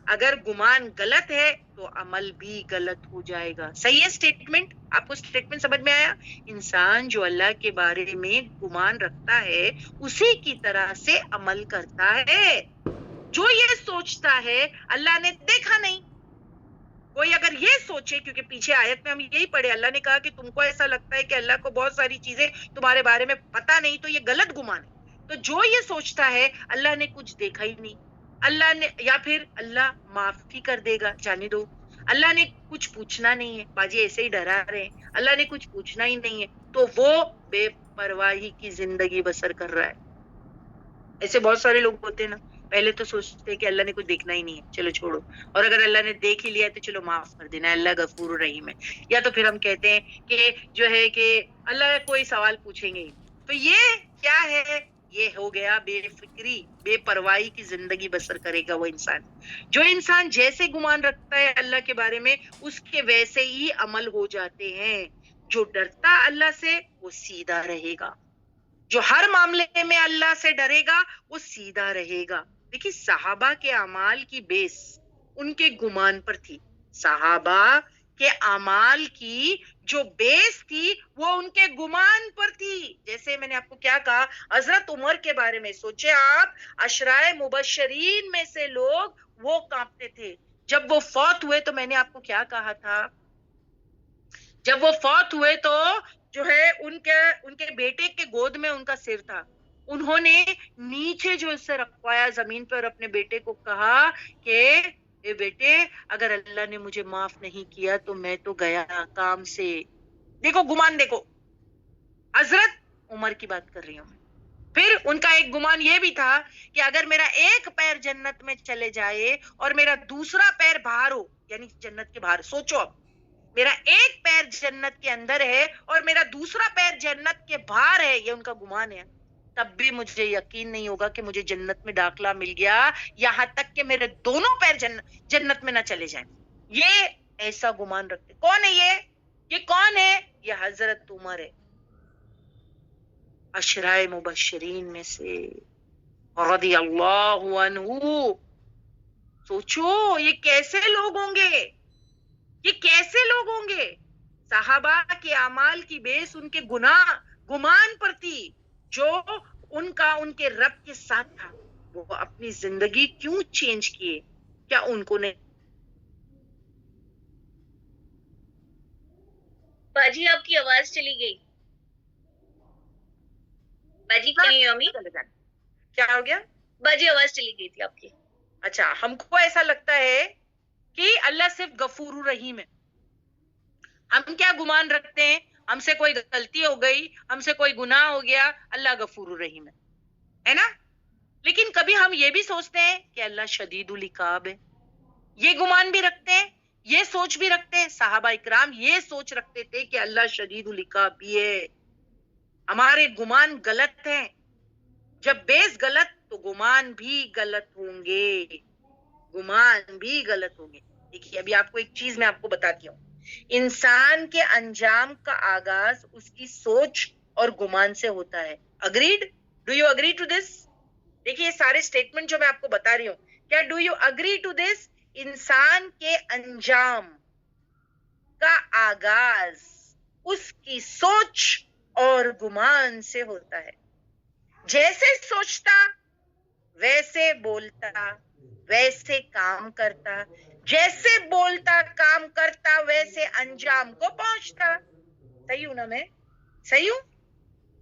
اگر گمان غلط ہے تو عمل بھی غلط ہو جائے گا. صحیح ہے اسٹیٹمنٹ؟ آپ کو اسٹیٹمنٹ سمجھ میں آیا؟ انسان جو اللہ کے بارے میں گمان رکھتا ہے اسی کی طرح سے عمل کرتا ہے. جو یہ سوچتا ہے اللہ نے دیکھا نہیں. کوئی اگر یہ سوچے، کیونکہ پیچھے آیت میں ہم یہی پڑھے، اللہ نے کہا کہ تم کو ایسا لگتا ہے کہ اللہ کو بہت ساری چیزیں تمہارے بارے میں پتہ نہیں، تو یہ غلط گمان ہے. تو جو یہ سوچتا ہے اللہ نے کچھ دیکھا ہی نہیں، اللہ نے، یا پھر اللہ معافی کر دے گا، جانے دو، اللہ نے کچھ پوچھنا نہیں ہے، باجی ایسے ہی ڈرا رہے ہیں، اللہ نے کچھ پوچھنا ہی نہیں ہے، تو وہ بے پرواہی کی زندگی بسر کر رہا ہے. ایسے بہت سارے لوگ ہوتے ہیں نا، پہلے تو سوچتے ہیں کہ اللہ نے کچھ دیکھنا ہی نہیں ہے، چلو چھوڑو، اور اگر اللہ نے دیکھ ہی لیا تو چلو معاف کر دینا، اللہ غفور رحیم ہے. یا تو پھر ہم کہتے ہیں کہ جو ہے کہ اللہ کوئی سوال پوچھیں گے ہی. تو یہ کیا ہے؟ یہ ہو گیا بے فکری، بے پرواہی کی زندگی بسر کرے گا وہ انسان. جو انسان جیسے گمان رکھتا ہے اللہ کے بارے میں اس کے ویسے ہی عمل ہو جاتے ہیں. جو ڈرتا اللہ سے وہ سیدھا رہے گا، جو ہر معاملے میں اللہ سے ڈرے گا وہ سیدھا رہے گا. دیکھیے صحابہ کے اعمال کی بیس ان کے گمان پر تھی. صحابہ کے اعمال کی جو بیس تھی وہ ان کے گمان پر تھی. جیسے میں نے آپ کو کیا کہا، حضرت عمر کے بارے میں سوچے آپ، عشرائے مبشرین میں سے لوگ وہ کانپتے تھے. جب وہ فوت ہوئے تو میں نے آپ کو کیا کہا تھا، جب وہ فوت ہوئے تو جو ہے ان کے بیٹے کے گود میں ان کا سر تھا. انہوں نے نیچے جو اسے رکھوایا زمین پر، اپنے بیٹے کو کہا کہ اے بیٹے اگر اللہ نے مجھے معاف نہیں کیا تو میں تو گیا کام سے. دیکھو گمان، دیکھو حضرت عمر کی بات کر رہی ہوں. پھر ان کا ایک گمان یہ بھی تھا کہ اگر میرا ایک پیر جنت میں چلے جائے اور میرا دوسرا پیر باہر ہو، یعنی جنت کے باہر، سوچو اب میرا ایک پیر جنت کے اندر ہے اور میرا دوسرا پیر جنت کے باہر ہے، یہ ان کا گمان ہے، تب بھی مجھے یقین نہیں ہوگا کہ مجھے جنت میں داخلہ مل گیا، یہاں تک کہ میرے دونوں پیر جنت میں نہ چلے جائیں. یہ ایسا گمان رکھتے. کون ہے یہ کون ہے؟ یہ حضرت عمر ہے، عشرائے مبشرین میں سے رضی اللہ عنہ. سوچو یہ کیسے لوگ ہوں گے، یہ کیسے لوگ ہوں گے؟ صحابہ کے اعمال کی بیس ان کے گمان پر تھی. جو ان کا ان کے رب کے ساتھ تھا، وہ اپنی زندگی کیوں چینج کیے؟ کیا ان کو نہیں؟ باجی آپ کی آواز چلی گئی. باجی کیا ہو گیا؟ باجی آواز چلی گئی تھی آپ کی. اچھا، ہم کو ایسا لگتا ہے کہ اللہ صرف غفور رحیم ہے. ہم کیا گمان رکھتے ہیں، ہم سے کوئی غلطی ہو گئی، ہم سے کوئی گناہ ہو گیا، اللہ غفور رحیم ہے نا؟ لیکن کبھی ہم یہ بھی سوچتے ہیں کہ اللہ شدید العقاب ہے. یہ گمان بھی رکھتے ہیں، یہ سوچ بھی رکھتے ہیں. صحابہ اکرام یہ سوچ رکھتے تھے کہ اللہ شدید العقاب بھی ہے. ہمارے گمان غلط ہیں. جب بیس غلط تو گمان بھی غلط ہوں گے، گمان بھی غلط ہوں گے. دیکھیے ابھی آپ کو ایک چیز میں آپ کو بتاتی ہوں، انسان کے انجام کا آغاز اس کی سوچ اور گمان سے ہوتا ہے. Agreed? Do you agree to this? دیکھیے یہ سارے سٹیٹمنٹ جو میں آپ کو بتا رہی ہوں، کیا do you agree to this? انسان کے انجام کا آغاز اس کی سوچ اور گمان سے ہوتا ہے. جیسے سوچتا ویسے بولتا ویسے کام کرتا، جیسے بولتا کام کرتا ویسے انجام کو پہنچتا. صحیح ہوں نا میں؟ صحیح ہوں؟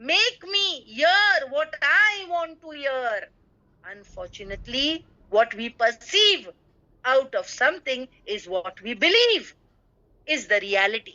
make me hear what I want to hear. Unfortunately, what we perceive out of something is what we believe is the reality.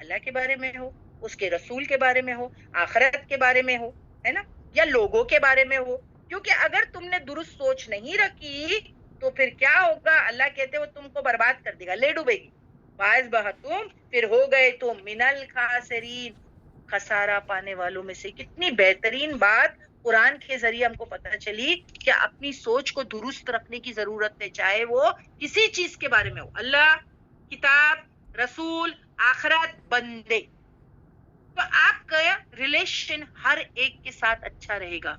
اللہ کے بارے میں ہو, اس کے رسول کے بارے میں ہو, آخرت کے بارے میں ہو, ہے نا, یا لوگوں کے بارے میں ہو. کیونکہ اگر تم نے درست سوچ نہیں رکھی تو پھر کیا ہوگا, اللہ کہتے وہ تم کو برباد کر دے گا, لے ڈوبے گی. باعث بہ تم, پھر ہو گئے تم من الخاسرین, خسارہ پانے والوں میں سے. کتنی بہترین بات قرآن کے ذریعے ہم کو پتہ چلی کہ اپنی سوچ کو درست رکھنے کی ضرورت ہے, چاہے وہ کسی چیز کے بارے میں ہو, اللہ, کتاب, رسول, آخرت, بندے. تو آپ کا ریلیشن ہر ایک کے ساتھ اچھا رہے گا.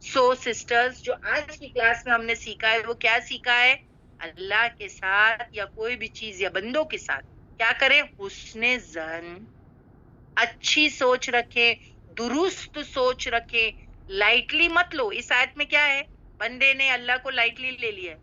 سو سسٹرز, جو آج کی کلاس میں ہم نے سیکھا ہے وہ کیا سیکھا ہے؟ اللہ کے ساتھ یا کوئی بھی چیز یا بندوں کے ساتھ کیا کریں؟ حسن ظن, اچھی سوچ رکھیں, درست سوچ رکھیں, لائٹلی مت لو. اس آیت میں کیا ہے؟ بندے نے اللہ کو لائٹلی لے لیا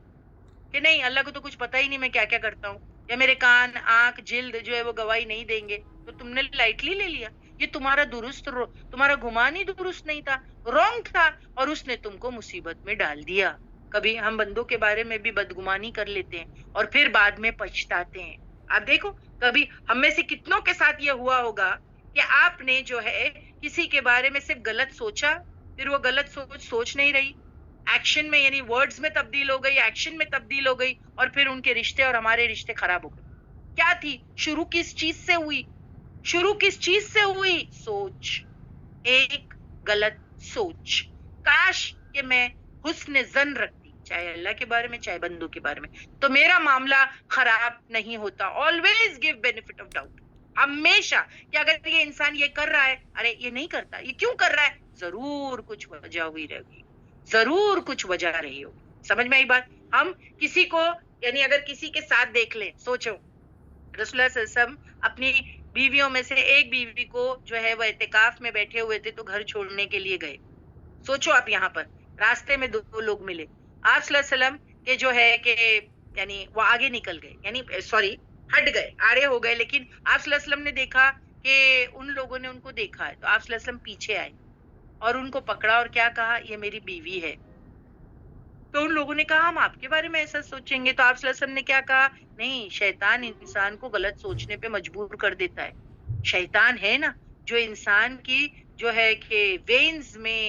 کہ نہیں, اللہ کو تو کچھ پتہ ہی نہیں میں کیا کیا کرتا ہوں, یا میرے کان, آنکھ, جلد جو ہے وہ گواہی نہیں دیں گے, تو تم نے لائٹلی لے لیا. یہ تمہارا تمہارا گمان ہی درست نہیں تھا, رانگ تھا, اور اس نے تم کو مصیبت میں ڈال دیا. کبھی ہم بندوں کے بارے میں بھی بدگمانی کر لیتے ہیں اور پھر بعد میں پچھتاتے ہیں. آپ دیکھو, کبھی ہم میں سے کتنوں کے ساتھ یہ ہوا ہوگا کہ آپ نے جو ہے کسی کے بارے میں صرف غلط سوچا, پھر وہ غلط سوچ نہیں رہی, ایکشن میں, یعنی ورڈز میں تبدیل ہو گئی, ایکشن میں تبدیل ہو گئی, اور پھر ان کے رشتے اور ہمارے رشتے خراب ہو گئے. کیا تھی شروع؟ کس چیز سے ہوئی؟ شروع کس چیز سے ہوئی؟ سوچ, ایک غلط سوچ. کاش کہ میں حسن ظن رکھتی, چاہے اللہ کے بارے میں چاہے بندوں کے بارے میں, تو میرا معاملہ خراب نہیں ہوتا. Always give benefit of doubt, ہمیشہ, کہ اگر یہ انسان یہ کر رہا ہے, ارے یہ نہیں کرتا, یہ کیوں کر رہا ہے؟ ضرور کچھ وجہ ہوئی رہے گی, ضرور کچھ وجہ رہی ہو. سمجھ میں آئی بات؟ ہم کسی کو, یعنی اگر کسی کے ساتھ دیکھ لیں, سوچو رسول اللہ صلی اللہ علیہ وسلم اپنی بیویوں میں سے ایک بیوی کو جو ہے وہ اعتکاف میں بیٹھے ہوئے تھے تو گھر چھوڑنے کے لیے گئے. سوچو آپ, یہاں پر راستے میں دو لوگ ملے, آپ صلی اللہ علیہ وسلم کے جو ہے کہ یعنی وہ آگے نکل گئے, یعنی سوری ہٹ گئے, آڑے ہو گئے, لیکن آپ صلی اللہ علیہ وسلم نے دیکھا کہ ان لوگوں نے ان کو دیکھا ہے, تو آپ صلی اللہ علیہ وسلم پیچھے آئے اور ان کو پکڑا اور کیا کہا؟ یہ میری بیوی ہے. تو ان لوگوں نے کہا ہم آپ کے بارے میں ایسا سوچیں گے, تو آپ صلی اللہ علیہ وسلم نے کیا کہا؟ نہیں, شیطان انسان کو غلط سوچنے پہ مجبور کر دیتا ہے. شیطان ہے نا جو انسان کی جو ہے کہ وینز میں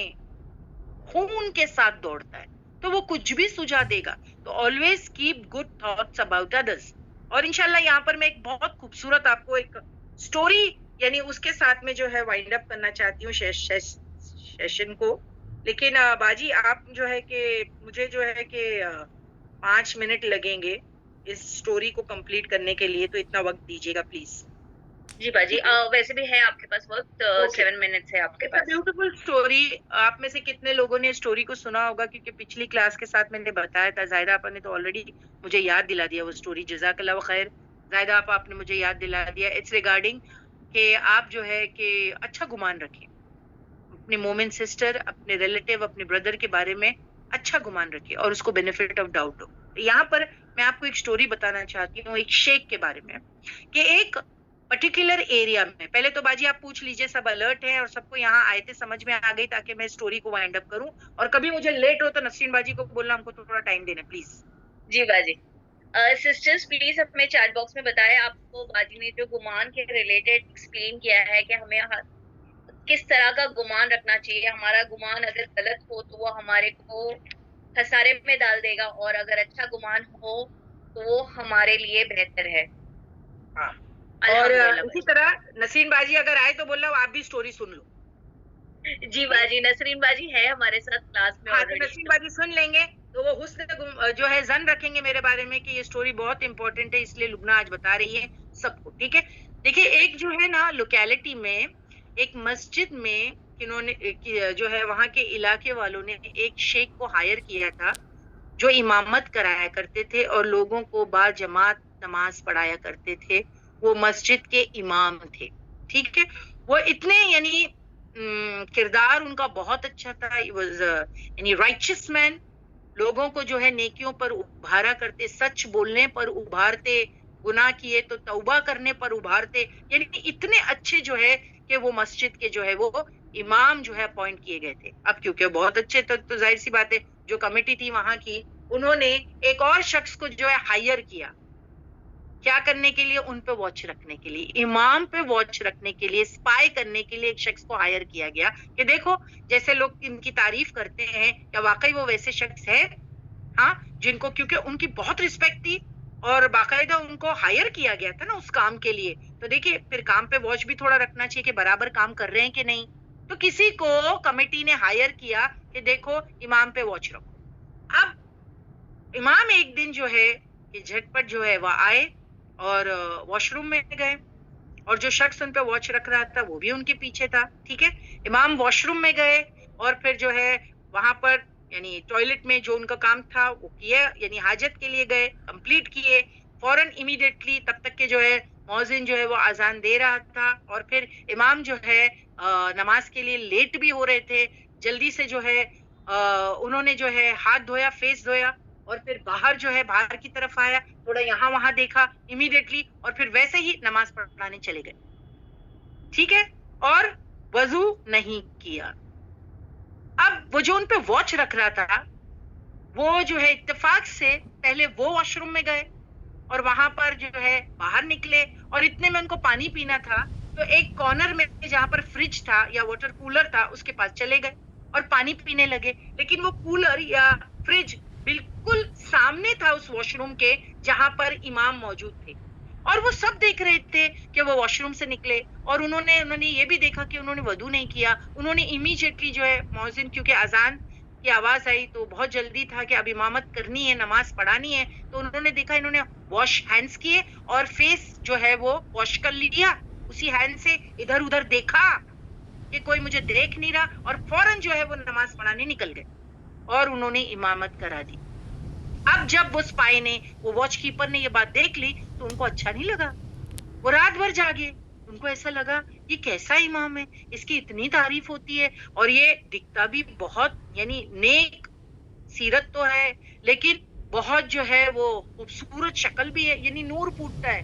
خون کے ساتھ دوڑتا ہے, تو وہ کچھ بھی سجھا دے گا. تو always keep good thoughts about others. اور انشاءاللہ یہاں پر میں ایک بہت خوبصورت آپ کو ایک سٹوری, یعنی اس کے ساتھ میں جو ہے وائنڈ اپ کرنا چاہتی ہوں سیشن کو. لیکن باجی آپ جو ہے کہ مجھے جو ہے کہ 5 منٹ لگیں گے اس سٹوری کو کمپلیٹ کرنے کے لیے, تو اتنا وقت دیجیے گا پلیز. جی باجی, ویسے بھی ہے آپ کے پاس وقت, 7 منٹس ہے آپ کے پاس. Beautiful story. آپ میں سے کتنے لوگوں نے سٹوری کو سنا ہوگا, کیونکہ پچھلی کلاس کے ساتھ میں نے بتایا تھا. زاہدہ آپا نے تو آلریڈی مجھے یاد دلا دیا وہ سٹوری, جزاک اللہ خیر. زاہدہ آپا آپ نے مجھے یاد دلا دیا. اٹس ریگارڈنگ کہ آپ جو ہے کہ اچھا گمان رکھیں, اپنے مومن سسٹر, اپنے ریلیٹیو, اپنے بردر کے بارے میں اچھا گمان رکھیں اور اس کو بینیفٹ آف ڈاؤٹ ہو. یہاں پر میں آپ کو ایک سٹوری بتانا چاہتی ہوں ایک شیخ کے بارے میں, کہ ایک پرٹیکولر ایریا میں, پہلے تو باجی آپ پوچھ لیجئے سب الرٹ ہیں اور سب کو یہاں آئے تھے سمجھ میں آ گئی, تاکہ میں سٹوری کو وائنڈ اپ کروں, اور کبھی مجھے لیٹ ہو تو نسرین باجی کو بولنا ہم کو تھوڑا ٹائم دینا پلیز. جی باجی. سسٹرز پلیز ہمیں چیٹ باکس میں بتائیں آپ کو باجی نے جو گمان کے ریلیٹڈ ایکسپلین کیا ہے کہ ہمیں کس طرح کا گمان رکھنا چاہیے. ہمارا گمان اگر غلط ہو تو وہ ہمارے کو خسارے میں ڈال دے گا, اور اگر اچھا گمان ہو تو وہ ہمارے لیے بہتر ہے. ہاں, اور اسی طرح نسرین باجی اگر آئے تو بولنا آپ بھی سٹوری سن لو. جی باجی, نسرین باجی ہے ہمارے ساتھ کلاس میں. ہاں, تو نسرین باجی سن لیں گے تو وہ حسن جو ہے ظن رکھیں گے میرے بارے میں کہ یہ سٹوری بہت امپورٹنٹ ہے, اس لیے لبنہ آج بتا رہی ہے سب کو. ٹھیک ہے, دیکھیے ایک جو ہے نا لوکیلٹی میں ایک مسجد میں انہوں نے جو ہے وہاں کے علاقے والوں نے ایک شیخ کو ہائر کیا تھا جو امامت کرایا کرتے تھے اور لوگوں کو با جماعت نماز پڑھایا کرتے تھے. وہ مسجد کے امام تھے. ٹھیک ہے, وہ اتنے یعنی کردار ان کا بہت اچھا تھا, یعنی رائچس مین, لوگوں کو جو ہے نیکیوں پر ابھارا کرتے, سچ بولنے پر ابھارتے, گناہ کیے تو توبہ کرنے پر ابھارتے, یعنی اتنے اچھے جو ہے کہ وہ مسجد کے جو ہے وہ امام جو ہے اپوائنٹ کیے گئے تھے. اب کیونکہ بہت اچھے تو ظاہر سی بات ہے جو کمیٹی تھی وہاں کی, انہوں نے ایک اور شخص کو جو ہے ہائر کیا, کیا کرنے کے لیے؟ ان پہ واچ رکھنے کے لیے، امام پہ واچ رکھنے کے لیے، اسپائی کرنے کے لیے ایک شخص کو ہائر کیا گیا کہ دیکھو جیسے لوگ ان کی تعریف کرتے ہیں کیا واقعی وہ ویسے شخص ہے؟ ہاں، جن کو کیونکہ ان کی بہت رسپیکٹ تھی اور باقاعدہ ان کو ہائر کیا گیا تھا نا اس کام کے لیے، تو دیکھیے پھر کام پہ واچ بھی تھوڑا رکھنا چاہیے کہ برابر کام کر رہے ہیں کہ نہیں. تو کسی کو کمیٹی نے ہائر کیا کہ دیکھو امام پہ واچ رکھو. اب امام ایک دن جو ہے کہ جھٹ پٹ جو ہے وہ آئے اور واش روم میں گئے، اور جو شخص ان پہ واچ رکھ رہا تھا وہ بھی ان کے پیچھے تھا. ٹھیک ہے، امام واش روم میں گئے اور پھر جو ہے وہاں پر یعنی ٹوائلٹ میں جو ان کا کام تھا وہ کیا، یعنی حاجت کے لیے گئے، کمپلیٹ کیے فوراً امیڈیٹلی، تب تک کہ جو ہے مؤذن جو ہے وہ اذان دے رہا تھا. اور پھر امام جو ہے نماز کے لیے لیٹ بھی ہو رہے تھے، جلدی سے جو ہے انہوں نے جو ہے ہاتھ دھویا، فیس دھویا، اور پھر باہر جو ہے باہر کی طرف آیا، تھوڑا یہاں وہاں دیکھا امیڈیٹلی، اور پھر ویسے ہی نماز پڑھانے چلے گئے. ٹھیک ہے، اور وضو نہیں کیا. اب وہ جو ان پہ واچ رکھ رہا تھا وہ جو ہے اتفاق سے پہلے وہ واش روم میں گئے اور وہاں پر جو ہے باہر نکلے، اور اتنے میں ان کو پانی پینا تھا تو ایک کارنر میں جہاں پر فریج تھا یا واٹر کولر تھا اس کے پاس چلے گئے اور پانی پینے لگے. لیکن وہ کولر یا فریج بالکل سامنے تھا اس واش روم کے جہاں پر امام موجود تھے، اور وہ سب دیکھ رہے تھے کہ وہ واش روم سے نکلے، اور انہوں نے یہ بھی دیکھا کہ انہوں نے وضو نہیں کیا. انہوں نے امیڈیٹلی جو ہے مؤذن کیونکہ اذان کی آواز آئی تو بہت جلدی تھا کہ اب امامت کرنی ہے، نماز پڑھانی ہے، تو انہوں نے دیکھا، انہوں نے واش ہینڈز کیے اور فیس جو ہے وہ واش کر لیا، اسی ہینڈ سے ادھر ادھر دیکھا کہ کوئی مجھے دیکھ نہیں رہا، اور فوراً جو ہے وہ نماز پڑھانے نکل گئے اور انہوں نے امامت کرا دی. اب جب وہ سپائی نے، وہ واچ کیپر نے یہ بات دیکھ لی تو ان کو اچھا نہیں لگا، وہ رات بھر جاگے. ان کو ایسا لگا یہ کیسا امام ہے، اس کی اتنی تعریف ہوتی ہے اور یہ دکھتا بھی بہت یعنی نیک سیرت تو ہے، لیکن بہت جو ہے وہ خوبصورت شکل بھی ہے، یعنی نور پھوٹتا ہے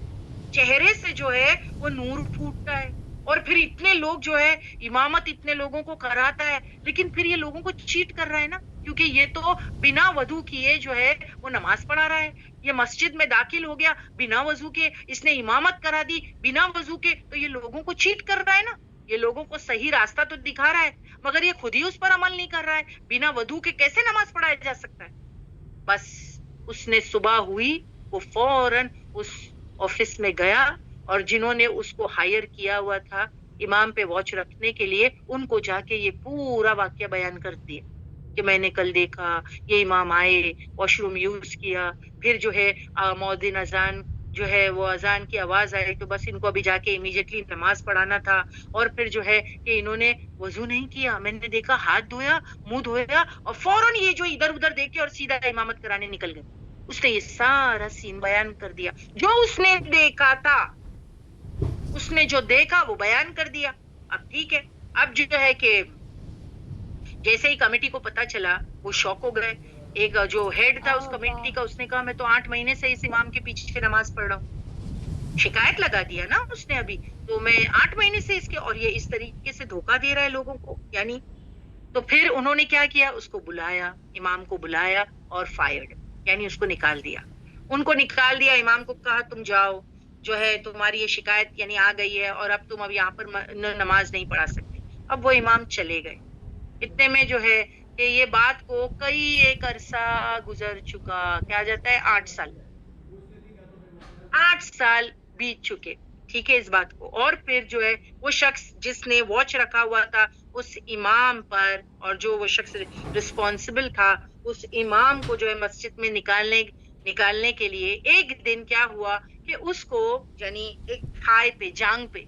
چہرے سے، جو ہے وہ نور پھوٹتا ہے. اور پھر اتنے لوگ جو ہے امامت اتنے لوگوں کو کراتا ہے، لیکن پھر یہ لوگوں کو چیٹ کر رہا ہے نا، کیونکہ یہ تو بنا وضو کیے جو ہے وہ نماز پڑھا رہا ہے. یہ مسجد میں داخل ہو گیا بنا وضو کے، اس نے امامت کرا دی بنا وضو کے، تو یہ لوگوں کو چیٹ کر رہا ہے نا، یہ لوگوں کو صحیح راستہ تو دکھا رہا ہے مگر یہ خود ہی اس پر عمل نہیں کر رہا ہے. بنا وضو کے کیسے نماز پڑھایا جا سکتا ہے؟ بس اس نے صبح ہوئی وہ فوراً اس آفس میں گیا، اور جنہوں نے اس کو ہائر کیا ہوا تھا امام پہ واچ رکھنے کے لیے، ان کو جا کے یہ پورا واقعہ بیان کر دیا کہ میں نے کل دیکھا یہ امام آئے، واش روم یوز کیا، پھر جو ہے مؤذن اذان جو ہے وہ اذان کی آواز آئی تو بس ان کو ابھی جا کے امیڈیٹلی نماز پڑھانا تھا، اور پھر جو ہے کہ انہوں نے وضو نہیں کیا، میں نے دیکھا ہاتھ دھویا، منہ دھویا، اور فوراً یہ جو ادھر ادھر دیکھے اور سیدھا امامت کرانے نکل گئے. اس نے یہ سارا سین بیان کر دیا، جو اس نے دیکھا تھا، اس نے جو دیکھا وہ بیان کر دیا. اب ٹھیک ہے، اب جو ہے کہ جیسے ہی کمیٹی کو پتا چلا وہ شوق ہو گئے. ایک جو ہیڈ تھا اس کمیٹی کا، اس نے کہا میں تو 8 مہینے سے اس امام کے پیچھے نماز پڑھ رہا ہوں، شکایت لگا دیا نا اس نے ابھی، تو میں 8 مہینے سے اس کے، اور یہ اس طریقے سے دھوکہ دے رہا ہے لوگوں کو یعنی. تو پھر انہوں نے کیا کیا، اس کو بلایا، امام کو بلایا اور فائرڈ یعنی اس کو نکال دیا. ان کو نکال دیا، امام کو کہا تم جاؤ، جو ہے تمہاری یہ شکایت یعنی آ گئی ہے اور اب تم اب یہاں پر نماز نہیں پڑھا سکتے. اب وہ امام چلے گئے. اتنے میں جو ہے کہ یہ بات کو کئی ایک عرصہ گزر چکا، کیا جاتا ہے 8 سال، 8 سال بیت چکے. ٹھیک ہے اس بات کو، اور پھر جو ہے وہ شخص جس نے واچ رکھا ہوا تھا اس امام پر، اور جو وہ شخص رسپانسبل تھا اس امام کو جو ہے مسجد میں نکالنے کے لیے، ایک دن کیا ہوا کہ اس کو یعنی ایک تھائی پہ، جانگ پہ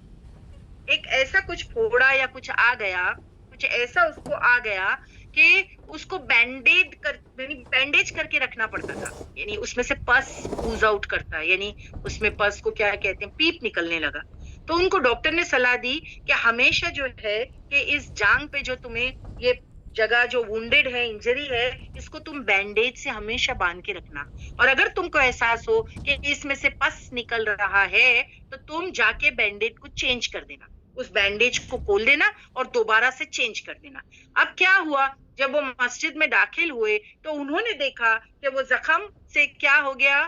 ایک ایسا کچھ پھوڑا یا کچھ آ گیا، کچھ ایسا اس کو آ گیا کہ اس کو بینڈیج کر کے رکھنا پڑتا تھا، یعنی اس میں سے پس اوز آؤٹ کرتا ہے، یعنی اس میں پس کو کیا کہتے ہیں، پیپ نکلنے لگا. تو ان کو ڈاکٹر نے صلاح دی کہ ہمیشہ جو ہے کہ اس جانگ پہ جو تمہیں یہ جگہ جو وونڈیڈ ہے، انجری ہے، اس کو تم بینڈیج سے ہمیشہ باندھ کے رکھنا، اور اگر تم کو احساس ہو کہ اس میں سے پس نکل رہا ہے تو تم جا کے بینڈیج کو چینج کر دینا، اس بینڈیج کو کھول دینا اور دوبارہ سے چینج کر دینا. اب کیا ہوا، جب وہ مسجد میں داخل ہوئے تو انہوں نے دیکھا کہ وہ زخم سے کیا ہو گیا،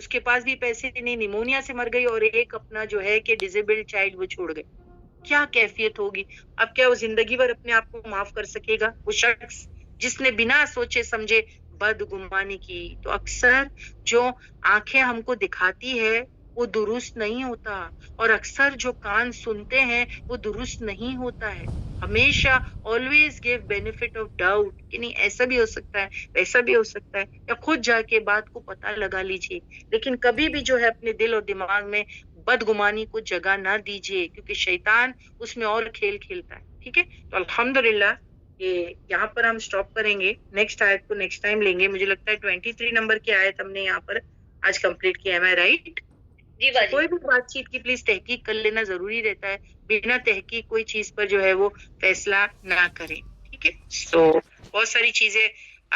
اس کے پاس بھی پیسے نہیں, نمونیا سے مر گئی, اور ایک اپنا جو ہے کہ ڈیزیبلڈ چائلڈ وہ چھوڑ گئے. کیا کیفیت ہوگی؟ اب کیا وہ زندگی بھر اپنے آپ کو معاف کر سکے گا وہ شخص جس نے بنا سوچے سمجھے بدگمانی کی؟ تو اکثر جو آنکھیں ہم کو دکھاتی ہے وہ درست نہیں ہوتا, اور اکثر جو کان سنتے ہیں وہ درست نہیں ہوتا ہے. ہمیشہ always give benefit of doubt کہ نہیں ایسا بھی ہو سکتا ہے, ویسا بھی ہو سکتا ہے, یا خود جا کے بات کو پتہ لگا لیجئے. لیکن کبھی بھی جو ہے اپنے دل اور دماغ میں بدگمانی کو جگہ نہ دیجیے, کیونکہ شیطان اس میں اور کھیل کھیلتا ہے. ٹھیک ہے, تو الحمدللہ یہ یہاں پر ہم سٹاپ کریں گے, نیکسٹ آیت کو نیکسٹ ٹائم لیں گے. مجھے لگتا ہے 23 نمبر کی آیت ہم نے یہاں پر آج کمپلیٹ کیا ہے, رائٹ؟ جی باجی. کوئی بھی بات چیت کی پلیز تحقیق کر لینا ضروری رہتا ہے, بنا تحقیق کوئی چیز پر جو ہے وہ فیصلہ نہ کریں. ٹھیک ہے, تو بہت ساری چیزیں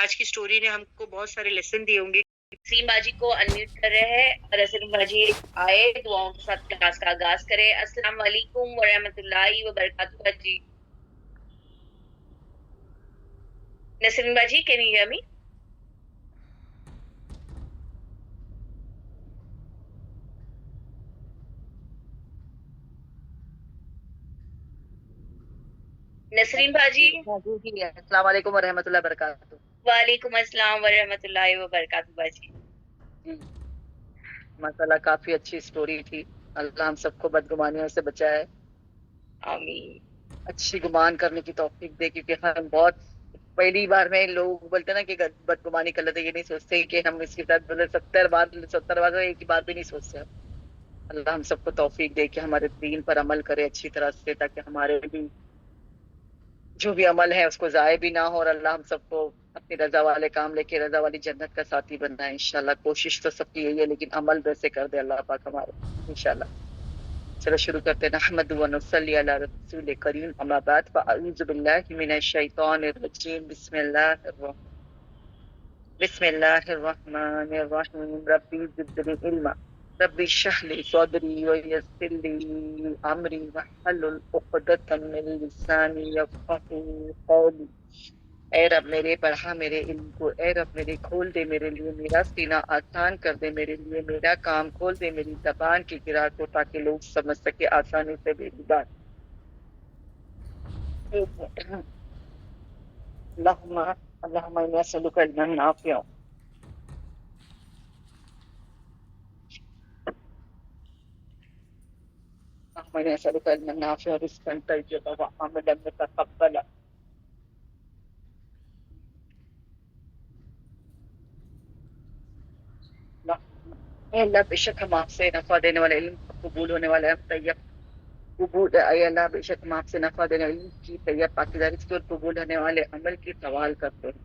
آج کی سٹوری نے ہم کو بہت سارے لیسن دیے ہوں گے. نسرین باجی کو انمیوٹ کر رہے ہیں اور نسرین باجی آئے دعاؤں کے ساتھ کلاس کا آغاز کرے. السلام علیکم ورحمۃ اللہ وبرکاتہ. باجی نسرین باجی, can you hear me? Nasreen باجی. السلام علیکم ورحمۃ اللہ وبرکاتہ. وعلیکم السلام ورحمۃ اللہ وبرکاتہ. باجی ماشاءاللہ کافی اچھی سٹوری تھی. اللہ ہم سب کو بدگمانیوں سے بچائے, آمین. اچھی گمان کرنے کی توفیق دے, کیونکہ ہم بہت پہلی بار میں لوگ بولتے ہیں نا کہ بدگمانی کر لیتے, یہ نہیں سوچتے کہ ہم اس کے ساتھ 70 بار ایک ہی بات بھی نہیں سوچتے. اللہ ہم سب کو توفیق دے کہ ہمارے دین پر عمل کرے اچھی طرح سے, تاکہ ہمارے بھی جو بھی عمل ہے اس کو ضائع بھی نہ ہو, اور اللہ ہم سب کو اپنی رضا والے کام لے کے رضا والی جنت کا ساتھی بننا ہے انشاءاللہ. کوشش تو سب کی یہی ہے, لیکن عمل ویسے کر دے اللہ پاک ہمارے انشاءاللہ. چلو شروع کرتے ہیں. نحمد و نصلی علی رسول کریم, اما بعد فاعوذ باللہ من الشیطان الرجیم. بسم اللہ الرحمن الرحیم. ربی زدنی علما ربی اشرح لی صدری ویسر لی امری واحلل عقدۃ من لسانی یفقهوا قولی. اے رب میرے بڑھا میرے علم کو, اے رب میرے کھول دے میرے لیے میرا سینہ آسان کر دے میرے لیے, میرا کام کھول دے میری زبان کی گرا کو, تاکہ لوگ سمجھ سکے آسانی سے میری بات. اللہم انی اسألک علما نافعا. اللہم انی اسألک علما نافعا ورزقا طیبا وعملا متقبلا. اے اللہ بے شک ہم آپ سے نفع دینے والے علم قبول ہونے والے ہیں طیب قبول. اے اللہ بے شک ہم آپ سے نفع دینے والے علم کی طیب پاکیزہ رزق اور قبول ہونے والے عمل کی سوال کرتے ہیں.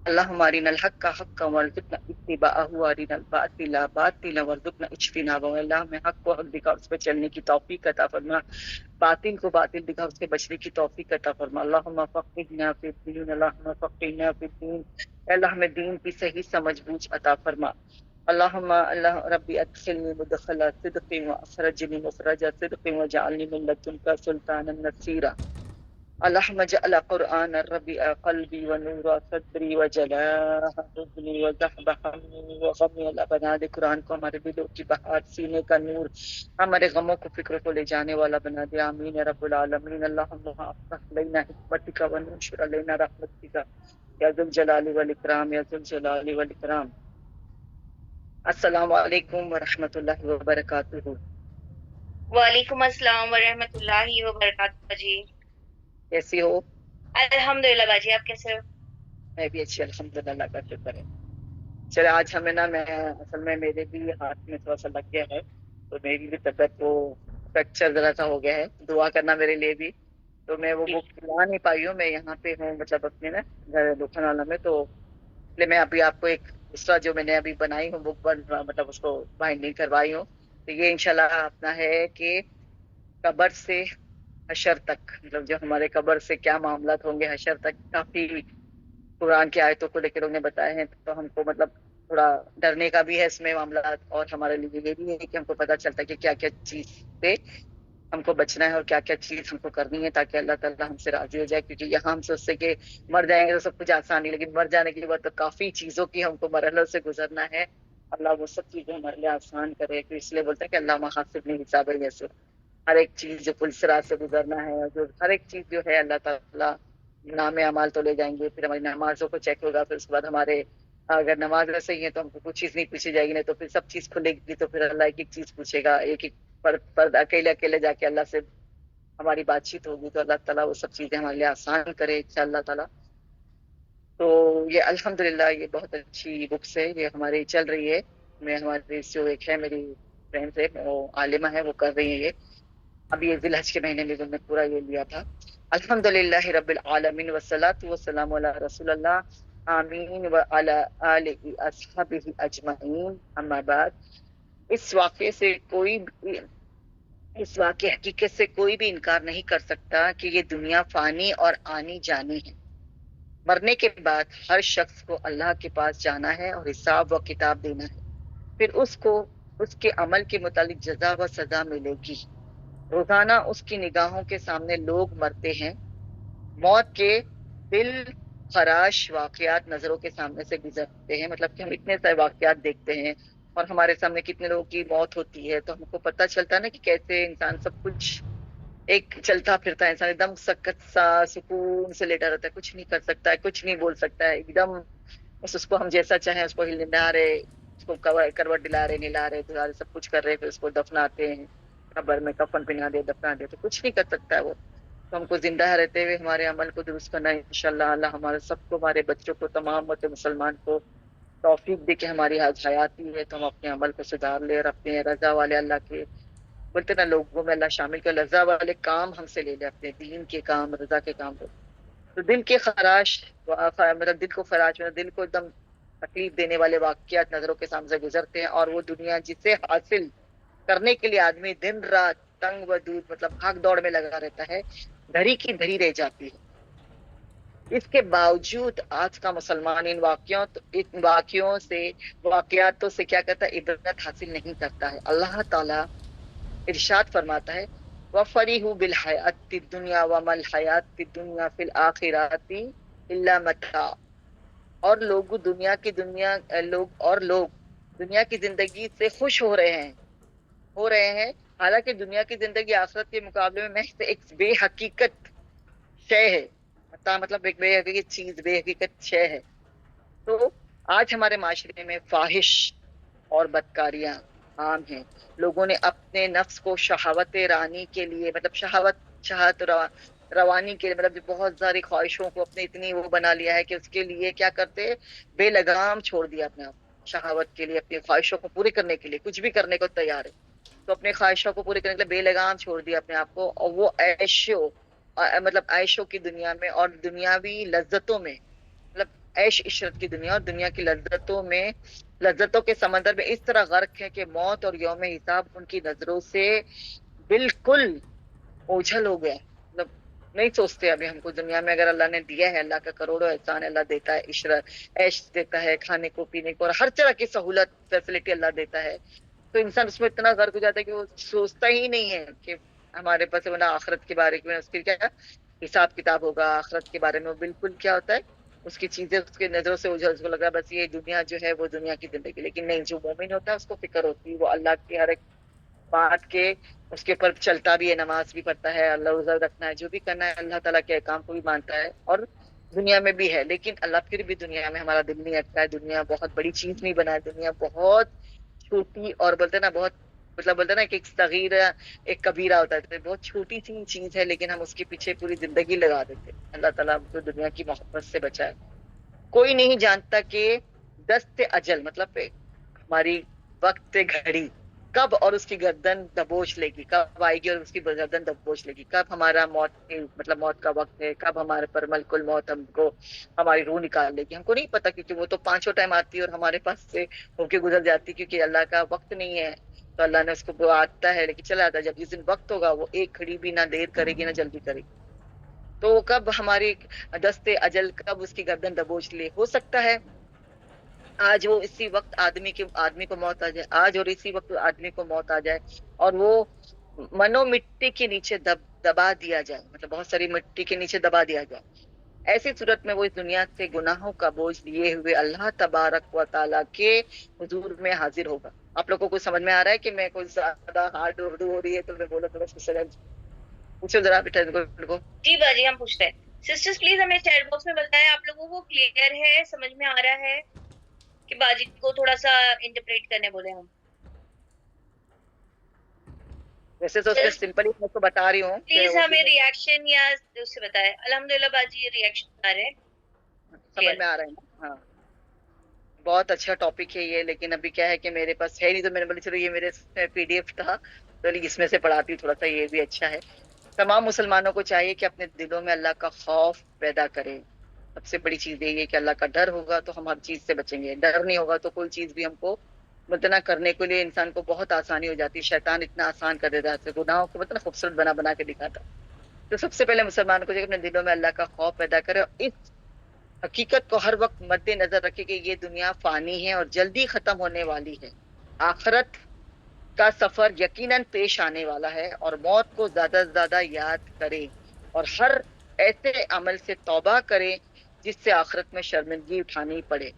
اللہم ارنا الحق حقا وارزقنا اتباعہ وارنا الباطل باطلا وارزقنا اجتنابہ. اللہ ہمیں حق کو حق دکھا اس پہ چلنے کی توفیق عطا فرما, باطل کو باطل دکھا اس سے بچنے کی توفیق عطا فرما. اللہم فقہنا فی الدین, اللہم فقہنا فی الدین. اللہ ہمیں دین کی صحیح سمجھ بوجھ عطا فرما. اللہم اللہ ربی ادخلنی مدخل صدق واخرجنی مخرج صدق وجعلنی من لدنک سلطانا نصیرا. اللہم اجعل قرآن الربیع قلبی ونور صدری وجلاء حزنی وذہب ہمی وغمی. اللہ بنا دے قرآن کو ہمارے دلوں کی بہار, سینے کا نور, ہمارے غموں کو فکروں کو لے جانے والا بنا دے. آمین یا رب العالمین. اللہم افتح لینا حکمتک ونشر لینا رحمتک یا ذو الجلال والاکرام, یا ذو الجلال والاکرام. السلام علیکم ورحمۃ اللہ وبرکاتہ. وعلیکم السلام ورحمۃ اللہ وبرکاتہ. باجی کیسی ہو؟ الحمدللہ. باجی آپ کیسے ہو؟ میں بھی اچھی, الحمدللہ کا شکر ہے. چلے آج ہمیں نا, میں اصل میں میرے بھی ہاتھ میں تھوڑا سا لگ گیا ہے, تو میری بھی طبیعت کو فریکچر ذرا سا ہو گیا ہے, دعا کرنا میرے لیے بھی. تو میں وہ بک لا نہیں پائی ہوں, میں یہاں پہ ہوں مطلب اپنے نا گھر لکھن والا میں, تو اس لیے میں ابھی آپ کو ایک دوسرا جو میں نے ابھی بنائی ہوں بک مطلب اس کو بائنڈنگ کروائی ہوں. تو یہ انشاءاللہ اپنا ہے کہ قبر سے حشر تک, مطلب جو ہمارے قبر سے کیا معاملات ہوں گے حشر تک, کافی قرآن کی آیتوں کو لے کے لوگوں نے بتائے ہیں. تو ہم کو مطلب تھوڑا ڈرنے کا بھی ہے اس میں معاملات, اور ہمارے لیے یہ بھی ہے کہ ہم کو پتہ چلتا ہے کہ کیا کیا چیز پہ ہم کو بچنا ہے اور کیا کیا چیز ہم کو کرنی ہے, تاکہ اللہ تعالیٰ ہم سے راضی ہو جائے. کیونکہ یہاں ہم سوچتے کہ مر جائیں گے تو سب کچھ آسانی, لیکن مر جانے کے بعد تو کافی چیزوں کی ہم کو مرحلوں سے گزرنا ہے. اللہ وہ سب چیزیں ہمارے لیے آسان کرے. تو اس لیے بولتے ہیں کہ اللہ محاسبنی حساب ہے. جیسے ہر ایک چیز جو پلسرات سے گزرنا ہے, جو ہر ایک چیز جو ہے اللہ تعالیٰ نام اعمال تو لے جائیں گے, پھر ہماری نمازوں کو چیک ہوگا, پھر اس کے بعد ہمارے اگر نماز ایسے ہی ہے تو ہم کو کچھ چیز نہیں پوچھی جائے گی, نہیں تو پھر سب چیز کھلے گی, تو پھر اللہ ایک ایک چیز پوچھے گا, ایک ایک فرد اکیلے اکیلے جا کے اللہ سے ہماری بات چیت ہوگی. تو اللہ تعالیٰ وہ سب چیزیں ہمارے لیے آسان کرے ان شاء اللہ تعالیٰ. تو یہ الحمدللہ یہ بہت اچھی بکس ہے, یہ ہماری چل رہی ہے. میں ہماری جو ایک ہے میری فرینڈ ہے, وہ عالمہ ہے, وہ کر رہی ہے یہ. اب یہ ذی الحج کے مہینے میں نے پورا یہ لیا تھا. الحمدللہ رب العالمین والصلاۃ والسلام علی رسول اللہ آمین وعلی آلہ اصحابہ اجمعین. اما بعد, اس واقعے سے کوئی بھی, اس واقعے حقیقت سے کوئی بھی انکار نہیں کر سکتا کہ یہ دنیا فانی اور آنی جانی ہے. مرنے کے بعد ہر شخص کو اللہ کے پاس جانا ہے اور حساب و کتاب دینا ہے. پھر اس کو اس کے عمل کے متعلق جزا و سزا ملے گی. روزانہ اس کی نگاہوں کے سامنے لوگ مرتے ہیں. موت کے دل خراش واقعات نظروں کے سامنے سے گزرتے ہیں. مطلب کہ ہم اتنے سارے واقعات دیکھتے ہیں اور ہمارے سامنے کتنے لوگوں کی موت ہوتی ہے, تو ہم کو پتہ چلتا ہے نا کہ کیسے انسان سب کچھ ایک چلتا پھرتا ہے, انسان ایک دم سکت سا سکون سے لیٹا رہتا ہے, کچھ نہیں کر سکتا ہے, کچھ نہیں بول سکتا ہے, ایک دم بس اس کو ہم جیسا چاہیں اس کو ہلا رہے, اس کو کروٹ دلا رہے, نلا رہے, سب کچھ کر رہے, پھر اس کو دفناتے ہیں, قبر میں کفن پہنا دے, دفنا دے, تو کچھ نہیں کر سکتا ہے وہ. تو ہم کو زندہ رہتے ہوئے ہمارے عمل کو درست کرنا ہے انشاءاللہ. اللہ ہمارے سب کو, ہمارے بچوں کو, تمام امت مسلمان کو توفیق دے کہ ہماری حیاتی ہے تو ہم اپنے عمل کو سدھار لے اور اپنے رضا والے اللہ کے, بولتے نا لوگوں میں اللہ شامل کر, رضا والے کام ہم سے لے لے, اپنے دین کے کام, رضا کے کام کو. تو دل کے خراش, مطلب دل کو خراش, مطلب دل کو ایک دم تکلیف دینے والے واقعات نظروں کے سامنے گزرتے ہیں. اور وہ دنیا جسے حاصل کرنے کے لیے آدمی دن رات تنگ و دود, مطلب بھاگ دوڑ میں لگا رہتا ہے, دھری کی دھری رہ جاتی ہے. اس کے باوجود آج کا مسلمان ان واقعوں سے, واقعاتوں سے کیا کرتا ہے, عبرت حاصل نہیں کرتا ہے. اللہ تعالیٰ ارشاد فرماتا ہے, وَفَرِحُوا بِالْحَيَاةِ الدُّنْيَا وَمَا الْحَيَاةُ الدُّنْيَا فِي الْآخِرَةِ إِلَّا مَتَاعٌ. اور لوگ دنیا کی زندگی سے خوش ہو رہے ہیں, حالانکہ دنیا کی زندگی آخرت کے مقابلے میں محض ایک بے حقیقت شے ہے. مطلب ایک بے حقیقت چیز, بے حقیقت شے ہے. تو آج ہمارے معاشرے میں فاحش اور بدکاریاں عام ہیں. لوگوں نے اپنے نفس کو شہوت رانی کے لیے, مطلب شہوت روانی کے لیے, مطلب بہت ساری خواہشوں کو اپنے اتنی وہ بنا لیا ہے کہ اس کے لیے کیا کرتے, بے لگام چھوڑ دیا اپنے آپ. شہوت کے لیے, اپنی خواہشوں کو پوری کرنے کے لیے کچھ بھی کرنے کو تیار ہے. تو اپنے خواہشوں کو پوری کرنے کے لیے بے لگام چھوڑ دیا اپنے آپ کو, اور وہ عیشوں کی دنیا میں اور دنیاوی لذتوں میں, مطلب عیش عشرت کی دنیا اور دنیا کی لذتوں کے سمندر میں اس طرح غرق ہے کہ موت اور یوم حساب ان کی نظروں سے بالکل اوجھل ہو گیا. مطلب نہیں سوچتے ابھی ہم کو دنیا میں اگر اللہ نے دیا ہے, اللہ کا کروڑوں احسان اللہ دیتا ہے, عشرت عیش دیتا ہے, کھانے کو پینے کو اور ہر طرح کی سہولت فیسلٹی اللہ دیتا ہے, تو انسان اس میں اتنا غرق ہو جاتا ہے کہ وہ سوچتا ہی نہیں ہے کہ ہمارے پاس آخرت کے بارے میں اس کے کیا حساب کتاب ہوگا. آخرت کے بارے میں بالکل کیا ہوتا ہے, اس کی چیزیں اس کے نظروں سے اوجھل, اس کو لگ رہا ہے بس یہ دنیا جو ہے وہ دنیا کی زندگی. لیکن نہیں, جو مومن ہوتا ہے اس کو فکر ہوتی ہے, وہ اللہ کی ہر ایک بات کے اس کے اوپر چلتا بھی ہے, نماز بھی پڑھتا ہے, اللہ روزہ رکھنا ہے, جو بھی کرنا ہے اللہ تعالیٰ کے احکام کو بھی مانتا ہے, اور دنیا میں بھی ہے. لیکن اللہ پھر بھی دنیا میں ہمارا دل نہیں اٹکا ہے. دنیا بہت بڑی چیز نہیں بنا ہے, دنیا بہت چھوٹی, اور بولتے نا بہت, مطلب بولتے نا کہ ایک صغیر ایک کبیرہ ہوتا ہے, بہت چھوٹی سی چیز ہے, لیکن ہم اس کے پیچھے پوری زندگی لگا دیتے. اللہ تعالیٰ ہم کو دنیا کی محبت سے بچائے. کوئی نہیں جانتا کہ دست اجل, مطلب ہماری وقت گھڑی کب اور اس کی گردن دبوچ لے گی, کب آئے گی اور اس کی گردن دبوچ لے گی, کب ہمارا موت کا وقت ہے, کب ہمارے پر ملک الموت ہم کو ہماری روح نکال لے گی. ہم کو نہیں پتا, کیونکہ وہ تو پانچوں ٹائم آتی ہے اور ہمارے پاس سے ہو کے گزر جاتی, کیونکہ اللہ کا وقت نہیں ہے. تو اللہ نے اس کو آتا ہے لیکن چلا آتا ہے. جب جس دن وقت ہوگا وہ ایک گھڑی بھی نہ دیر کرے گی نہ جلدی کرے گی. تو کب ہماری دست اجل, کب اس کی گردن دبوچ لے. ہو سکتا ہے آج وہ اسی وقت آدمی کو موت آ جائے, آج اور اسی وقت آدمی کو موت آ جائے, اور وہ منو مٹی کے نیچے دبا دیا جائے, مطلب بہت ساری مٹی کے نیچے دبا دیا جائے. ایسی صورت میں وہ اس دنیا سے گناہوں کا بوجھ لیے ہوئے اللہ تبارک و تعالیٰ کے حضور میں حاضر ہوگا. آپ لوگوں کو سمجھ میں آ رہا ہے کہ میں کوئی زیادہ ہارڈ اردو ہو رہی ہے تو میں بولا تھوڑا سا پوچھو ذرا بیٹا کو. جی باجی ہم پوچھتے ہیں. سسٹرز پلیز ہمیں چیٹ باکس میں بتائیں آپ لوگوں کو کلیئر ہے, سمجھ میں آ رہا ہے کہ باجی کو تھوڑا سا انٹرپریٹ کرنے بولے ہم. ویسے تو اس میں سمپل ہی میں کو بتا رہی ہوں کہ پلیز ہمیں ریئیکشن یا اس سے بتائیں. الحمدللہ باجی ریئیکشن آ رہے ہیں, سمجھ میں آ رہا ہے نا. ہاں بہت اچھا ٹاپک ہے یہ, لیکن ابھی کیا ہے کہ میرے پاس ہے نہیں تو میں نے بولی چلو یہ میرے پی ڈی ایف تھا تو اس میں سے پڑھاتی ہوں تھوڑا سا, یہ بھی اچھا ہے. تمام مسلمانوں کو چاہیے کہ اپنے دلوں میں اللہ کا خوف پیدا کرے. سب سے بڑی چیز یہ ہے کہ اللہ کا ڈر ہوگا تو ہم ہر چیز سے بچیں گے. ڈر نہیں ہوگا تو کوئی چیز بھی ہم کو مطلب کرنے کے لیے انسان کو بہت آسانی ہو جاتی ہے. شیطان اتنا آسان کر دیتا ہے, گناہوں کو مطلب خوبصورت بنا بنا کے دکھاتا. تو سب سے پہلے مسلمانوں کو چاہیے کہ اپنے دلوں میں اللہ کا خوف پیدا کرے اور اس حقیقت کو ہر وقت مد نظر رکھے کہ یہ دنیا فانی ہے اور جلدی ختم ہونے والی ہے. آخرت کا سفر یقیناً پیش آنے والا ہے اور موت کو زیادہ سے زیادہ یاد کرے اور ہر ایسے عمل سے توبہ کرے جس سے آخرت میں شرمندگی اٹھانی پڑے.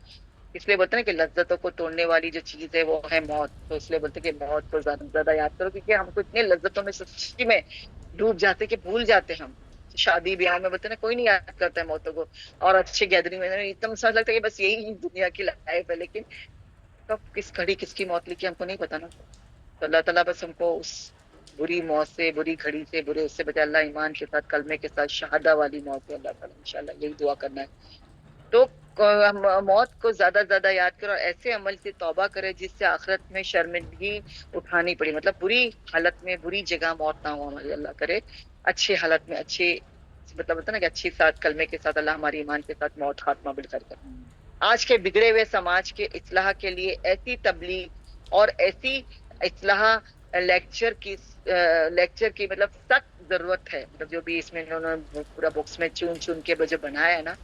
اس لیے بولتے ہیں کہ لذتوں کو توڑنے والی جو چیز ہے وہ ہے موت. تو اس لیے بولتے ہیں کہ موت کو زیادہ سے زیادہ یاد کرو, کیونکہ ہم کو اتنے لذتوں میں سچی میں ڈوب جاتے کہ بھول جاتے. ہم شادی بیاہ میں بولتے ہیں کوئی نہیں یاد کرتا ہے موتوں کو, اور اچھے گیدرنگ میں اتنا سمجھ لگتا ہے کہ بس یہی دنیا کی لائف ہے, لیکن کب کس گھڑی کس کی موت لکھی ہم کو نہیں پتا نا. تو اللہ تعالیٰ بس ہم کو اس بری موت سے, بری گھڑی سے, برے اس سے بچے. اللہ ایمان کے ساتھ, کلمے کے ساتھ شہادہ والی موت ہے اللہ تعالیٰ انشاءاللہ یہی دعا کرنا ہے. تو موت کو زیادہ سے زیادہ یاد کرو اور ایسے عمل سے توبہ کرے جس سے آخرت میں شرمندگی اٹھانی پڑی. مطلب بری حالت میں بری جگہ موت نہ ہو ہماری, اللہ کرے اچھی حالت میں اچھی مطلب ہوتا نا کہ اچھی ساتھ کلمے کے ساتھ اللہ ہماری ایمان کے ساتھ موت خاتمہ بڑھ کر. آج کے بگڑے ہوئے سماج کے اصلاح کے لیے ایسی تبلیغ اور ایسی اصلاح لیکچر کی مطلب سخت ضرورت ہے. مطلب جو بھی اس میں انہوں نے پورا بکس میں چن چن کے جو بنایا ہے نا,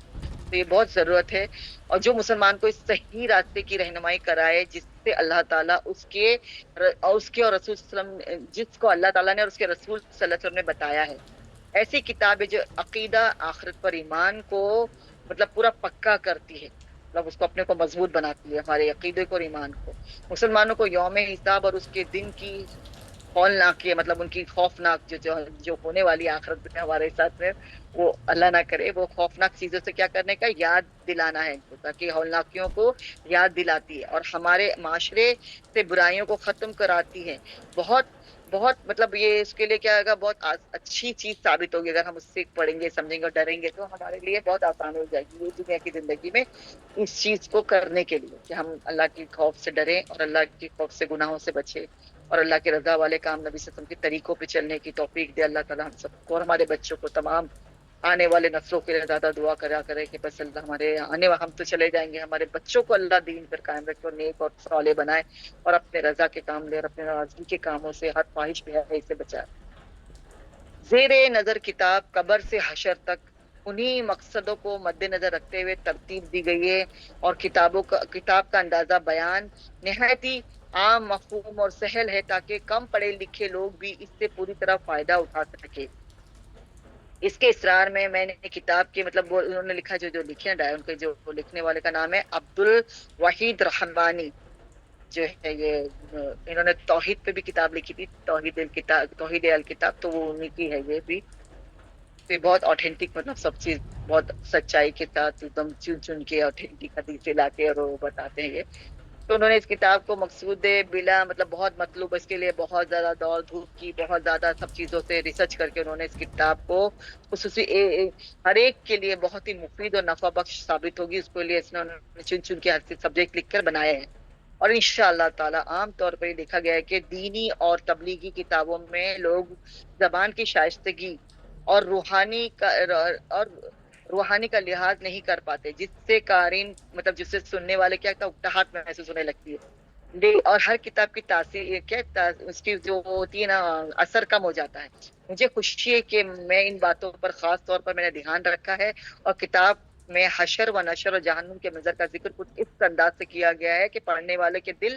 تو یہ بہت ضرورت ہے. اور جو مسلمان کو اس صحیح راستے کی رہنمائی کرائے جس سے اللہ تعالیٰ اس کے اور رسول صلی اللہ علیہ وسلم, جس کو اللہ تعالیٰ نے اور اس کے رسول صلی اللہ علیہ وسلم نے بتایا ہے, ایسی کتاب ہے جو عقیدہ آخرت پر ایمان کو مطلب پورا پکا کرتی ہے, مطلب اس کو اپنے کو مضبوط بناتی ہے, ہمارے عقیدے کو اور ایمان کو. مسلمانوں کو یوم حساب اور اس کے دن کی ہولناک ہے, مطلب ان کی خوفناک جو ہونے والی آخرت میں ہمارے ساتھ میں وہ اللہ نہ کرے, وہ خوفناک چیزوں سے کیا کرنے کا یاد دلانا ہے ان کو, تاکہ ہولناکیوں کو یاد دلاتی ہے اور ہمارے معاشرے سے برائیوں کو ختم کراتی ہے. بہت بہت مطلب یہ اس کے لیے کیا ہوگا, بہت اچھی چیز ثابت ہوگی اگر ہم اس سے پڑھیں گے, سمجھیں گے اور ڈریں گے تو ہمارے لیے بہت آسان ہو جائے گی یہ دنیا کی زندگی میں اس چیز کو کرنے کے لیے کہ ہم اللہ کی خوف سے ڈریں اور اللہ کی خوف سے گناہوں سے بچے اور اللہ کے رضا والے کام نبی صلی اللہ علیہ وسلم کے طریقوں پہ چلنے کی توفیق دے اللہ تعالیٰ ہم سب کو اور ہمارے بچوں کو, تمام آنے والے نسلوں کے لیے زیادہ دعا کرا کرے کہ بس اللہ ہمارے ہم تو چلے جائیں گے, ہمارے بچوں کو اللہ دین پر قائم رکھے اور نیک اور صالح بنائے اور اپنے رضا کے کام لے اور اپنے ناراضگی کے کاموں سے ہر خواہش بے سے بچائے. زیر نظر کتاب قبر سے حشر تک انہی مقصدوں کو مد نظر رکھتے ہوئے ترتیب دی گئی ہے اور کتاب کا اندازہ بیان نہایت ہی عام, مفہوم اور سہل ہے تاکہ کم پڑھے لکھے لوگ بھی اس سے پوری طرح فائدہ اٹھا سکے. اس کے اسرار میں نے کتاب کے مطلب انہوں نے لکھا جو لکھے ہیں, ان کے جو لکھنے والے کا نام ہے عبد الوحید رحمانی جو ہے, یہ انہوں نے توحید پہ بھی کتاب لکھی تھی, توحید الکتاب, تو وہ انہیں کی ہے یہ بھی. بہت آتھینٹک مطلب سب چیز بہت سچائی کے ساتھ ایک دم چن چن کے آتھینٹک حدیث لا کے اور وہ بتاتے ہیں یہ. تو انہوں نے اس کتاب کو مقصود بلا مطلب بہت مطلوب, اس کے لیے بہت زیادہ دوڑ دھوپ کی, بہت زیادہ سب چیزوں سے ریسرچ کر کے انہوں نے اس کتاب کو خصوصی ہر ایک کے لیے بہت ہی مفید اور نفع بخش ثابت ہوگی, اس کے لیے اس نے چن چن کے ہر سبجیکٹ لکھ کر بنائے ہیں. اور انشاءاللہ تعالی عام طور پر یہ دیکھا گیا ہے کہ دینی اور تبلیغی کتابوں میں لوگ زبان کی شائستگی اور روحانی کا لحاظ نہیں کر پاتے, جس سے قارئین مطلب جس سے سننے والے کیا اکتاحٹ محسوس ہونے لگتی ہے اور ہر کتاب کی تاثیر اس کی جو ہوتی ہے نا اثر کم ہو جاتا ہے. مجھے خوشی ہے کہ میں ان باتوں پر خاص طور پر میں نے دھیان رکھا ہے اور کتاب میں حشر و نشر اور جہنم کے منظر کا ذکر کچھ اس انداز سے کیا گیا ہے کہ پڑھنے والے کے دل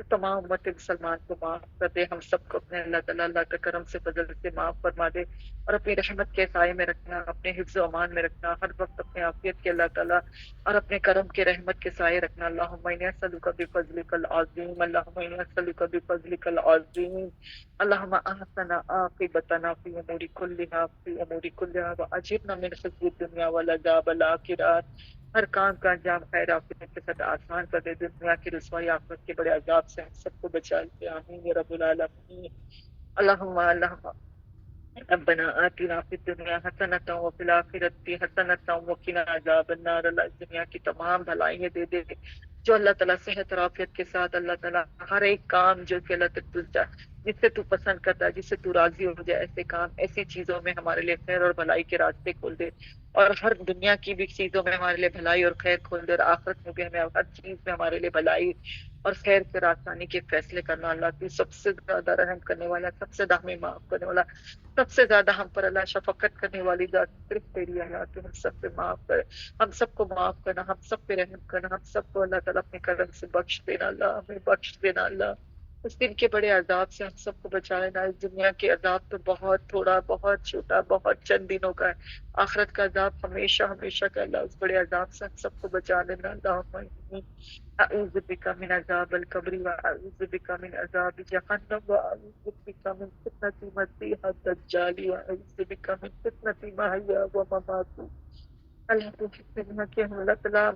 تو تمام امت مسلمان کو معاف کر دے. ہم سب کو اپنے اللہ تعالیٰ اللہ کے کرم سے فضل سے معاف فرما دے اور اپنی رحمت کے سائے میں رکھنا, اپنے حفظ و امان میں رکھنا, ہر وقت اپنے عافیت کے اللہ تعالیٰ اور اپنے کرم کے رحمت کے سائے رکھنا. اللہم انی اسألک بفضلک العظیم, اللہم انی اسألک بفضلک العظیم, اللہم احسن عاقبتنا فی امور کلها واجرنا من خزي الدنیا والعذاب الآخرہ. ہر کام کا انجام خیر آفیت کے ساتھ آسان کر دے, دنیا کی رسوائی آخرت کے بڑے عذاب سے ہم سب کو بچا لے. آمین یا رب العالمین. اللہم ربنا آتنا فی الدنیا حسنۃ وفی الآخرۃ حسنۃ وقنا عذاب النار. اللہ دنیا کی تمام بھلائیاں دے دے جو اللہ تعالیٰ صحت اور عافیت کے ساتھ اللہ تعالیٰ ہر ایک کام جو کہ اللہ تعالیٰ جس سے تو پسند کرتا ہے, جس سے تو راضی ہو جائے, ایسے کام ایسی چیزوں میں ہمارے لیے خیر اور بھلائی کے راستے کھول دے, اور ہر دنیا کی بھی چیزوں میں ہمارے لیے بھلائی اور خیر کھول دے, اور آخرت میں بھی ہمیں ہر چیز میں ہمارے لیے بھلائی اور خیر سے آسانی کے فیصلے کرنا. اللہ تو سب سے زیادہ رحم کرنے والا, سب سے زیادہ ہمیں معاف کرنے والا, سب سے زیادہ ہم پر اللہ شفقت کرنے والی ذات صرف تیری. اللہ تو ہم سب پہ معاف کر, ہم سب کو معاف کرنا, ہم سب پہ رحم کرنا, ہم سب کو اللہ تعالیٰ اپنے کرم سے بخش دینا. اللہ ہمیں بخش دینا. اللہ اس دن کے بڑے عذاب سے ہم سب کو بچا لینا. اس دنیا کے عذاب تو بہت تھوڑا, بہت چھوٹا, بہت چند دنوں کا ہے. آخرت کا عذاب ہمیشہ ہمیشہ کا. اللہ اس بڑے عذاب سے ہم سب کو بچا لینا. اللہم اعوذ بک من عذاب القبر واعوذ بک من عذاب جہنم واعوذ بک من فتنة المسیح الدجال واعوذ بک من فتنة المحیا والممات. اللہ تو فتنہ کے اللہ تعالیٰ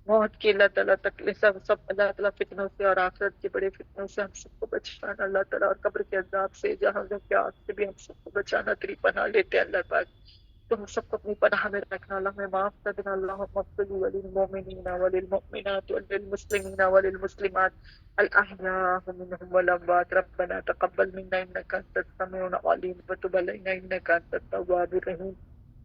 موت کی اللہ تعالیٰ تکلیف سب اللہ تعالیٰ فتنوں سے اور آخرت کے بڑے فتنوں سے ہم سب کو بچانا. اللہ تعالیٰ اور قبر کے عذاب سے, جہنم کے آگ سے بھی ہم سب کو بچانا. تیری پناہ لیتے ہیں اللہ پاک, تو ہم سب کو اپنی پناہ میں رکھنا. اللہ ہمیں معاف کر دینا. اللہم اغفر وللمؤمنین وللمؤمنات وللمسلمین وللمسلمات الاحیاء منهم والاموات. ربنا تقبل منا انک انت السمیع العلیم وتب علینا انک انت التواب الرحیم.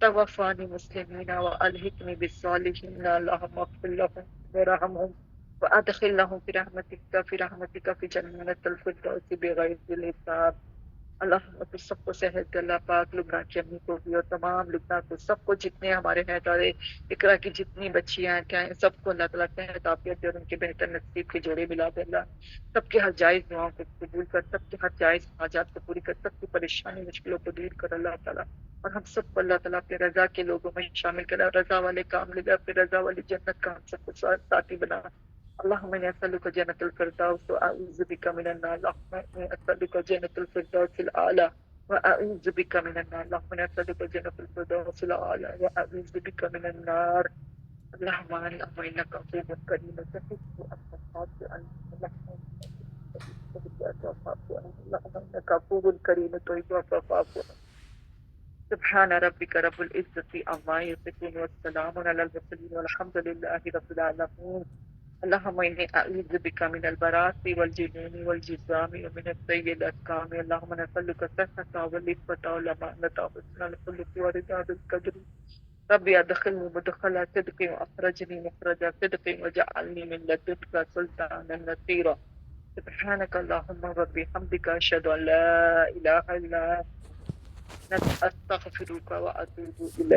توفانی مسلمین والحقنی بالصالحین. اللہم اغفر لهم ورحمهم وادخلهم في رحمتك في جنت الفردوس بغیر حساب. اللہ تو سب کو صحت دے اللہ پاک, لبنان کی امی کو بھی اور تمام لبنان کو, سب کو جتنے ہمارے ہیں تارے اقرا کی جتنی بچیاں ہیں سب کو اللہ تعالیٰ صحت عافیت دے اور ان کے بہتر نصیب کے جوڑے ملا دے. اللہ سب کے ہر جائز دعاؤں کو قبول کر, سب کے ہر جائز حاجات کو پوری کر, سب کی پریشانی مشکلوں کو دور کر اللہ تعالیٰ, اور ہم سب کو اللہ تعالیٰ اپنے رضا کے لوگوں میں شامل کرے, اور رضا والے کام لے جائے, اپنے رضا والی جنت کا ہم سب کو ساتھی بنا. اللہم انی اسألک جنت الفردوس واعوذ بک من النار. اللہم انی اسألک جنت الفردوس الاعلی واعوذ بک من النار. اللہم انی اسألک جنت الفردوس الاعلی واعوذ بک من النار. اللہم انک عفو کریم تحب العفو اللہم انک عفو کریم تحب العفو. سبحان ربک رب العزة عما یصفون والسلام علی المرسلین والحمد للہ رب العالمین. اللہم انی اعوذ بک من البراس والجنون والجذام ومن السیء الاسقام. اللہم نسألک الصحة والعفة والامانة وحسن الخلق ورضا بالقدر. ربی ادخلنی مدخل صدق واخرجنی مخرج صدق وجعلنی من لدنک سلطانا نصیرا. سبحانک اللہم وبحمدک اشہد ان لا الہ الا انت استغفرک واتوب الیک.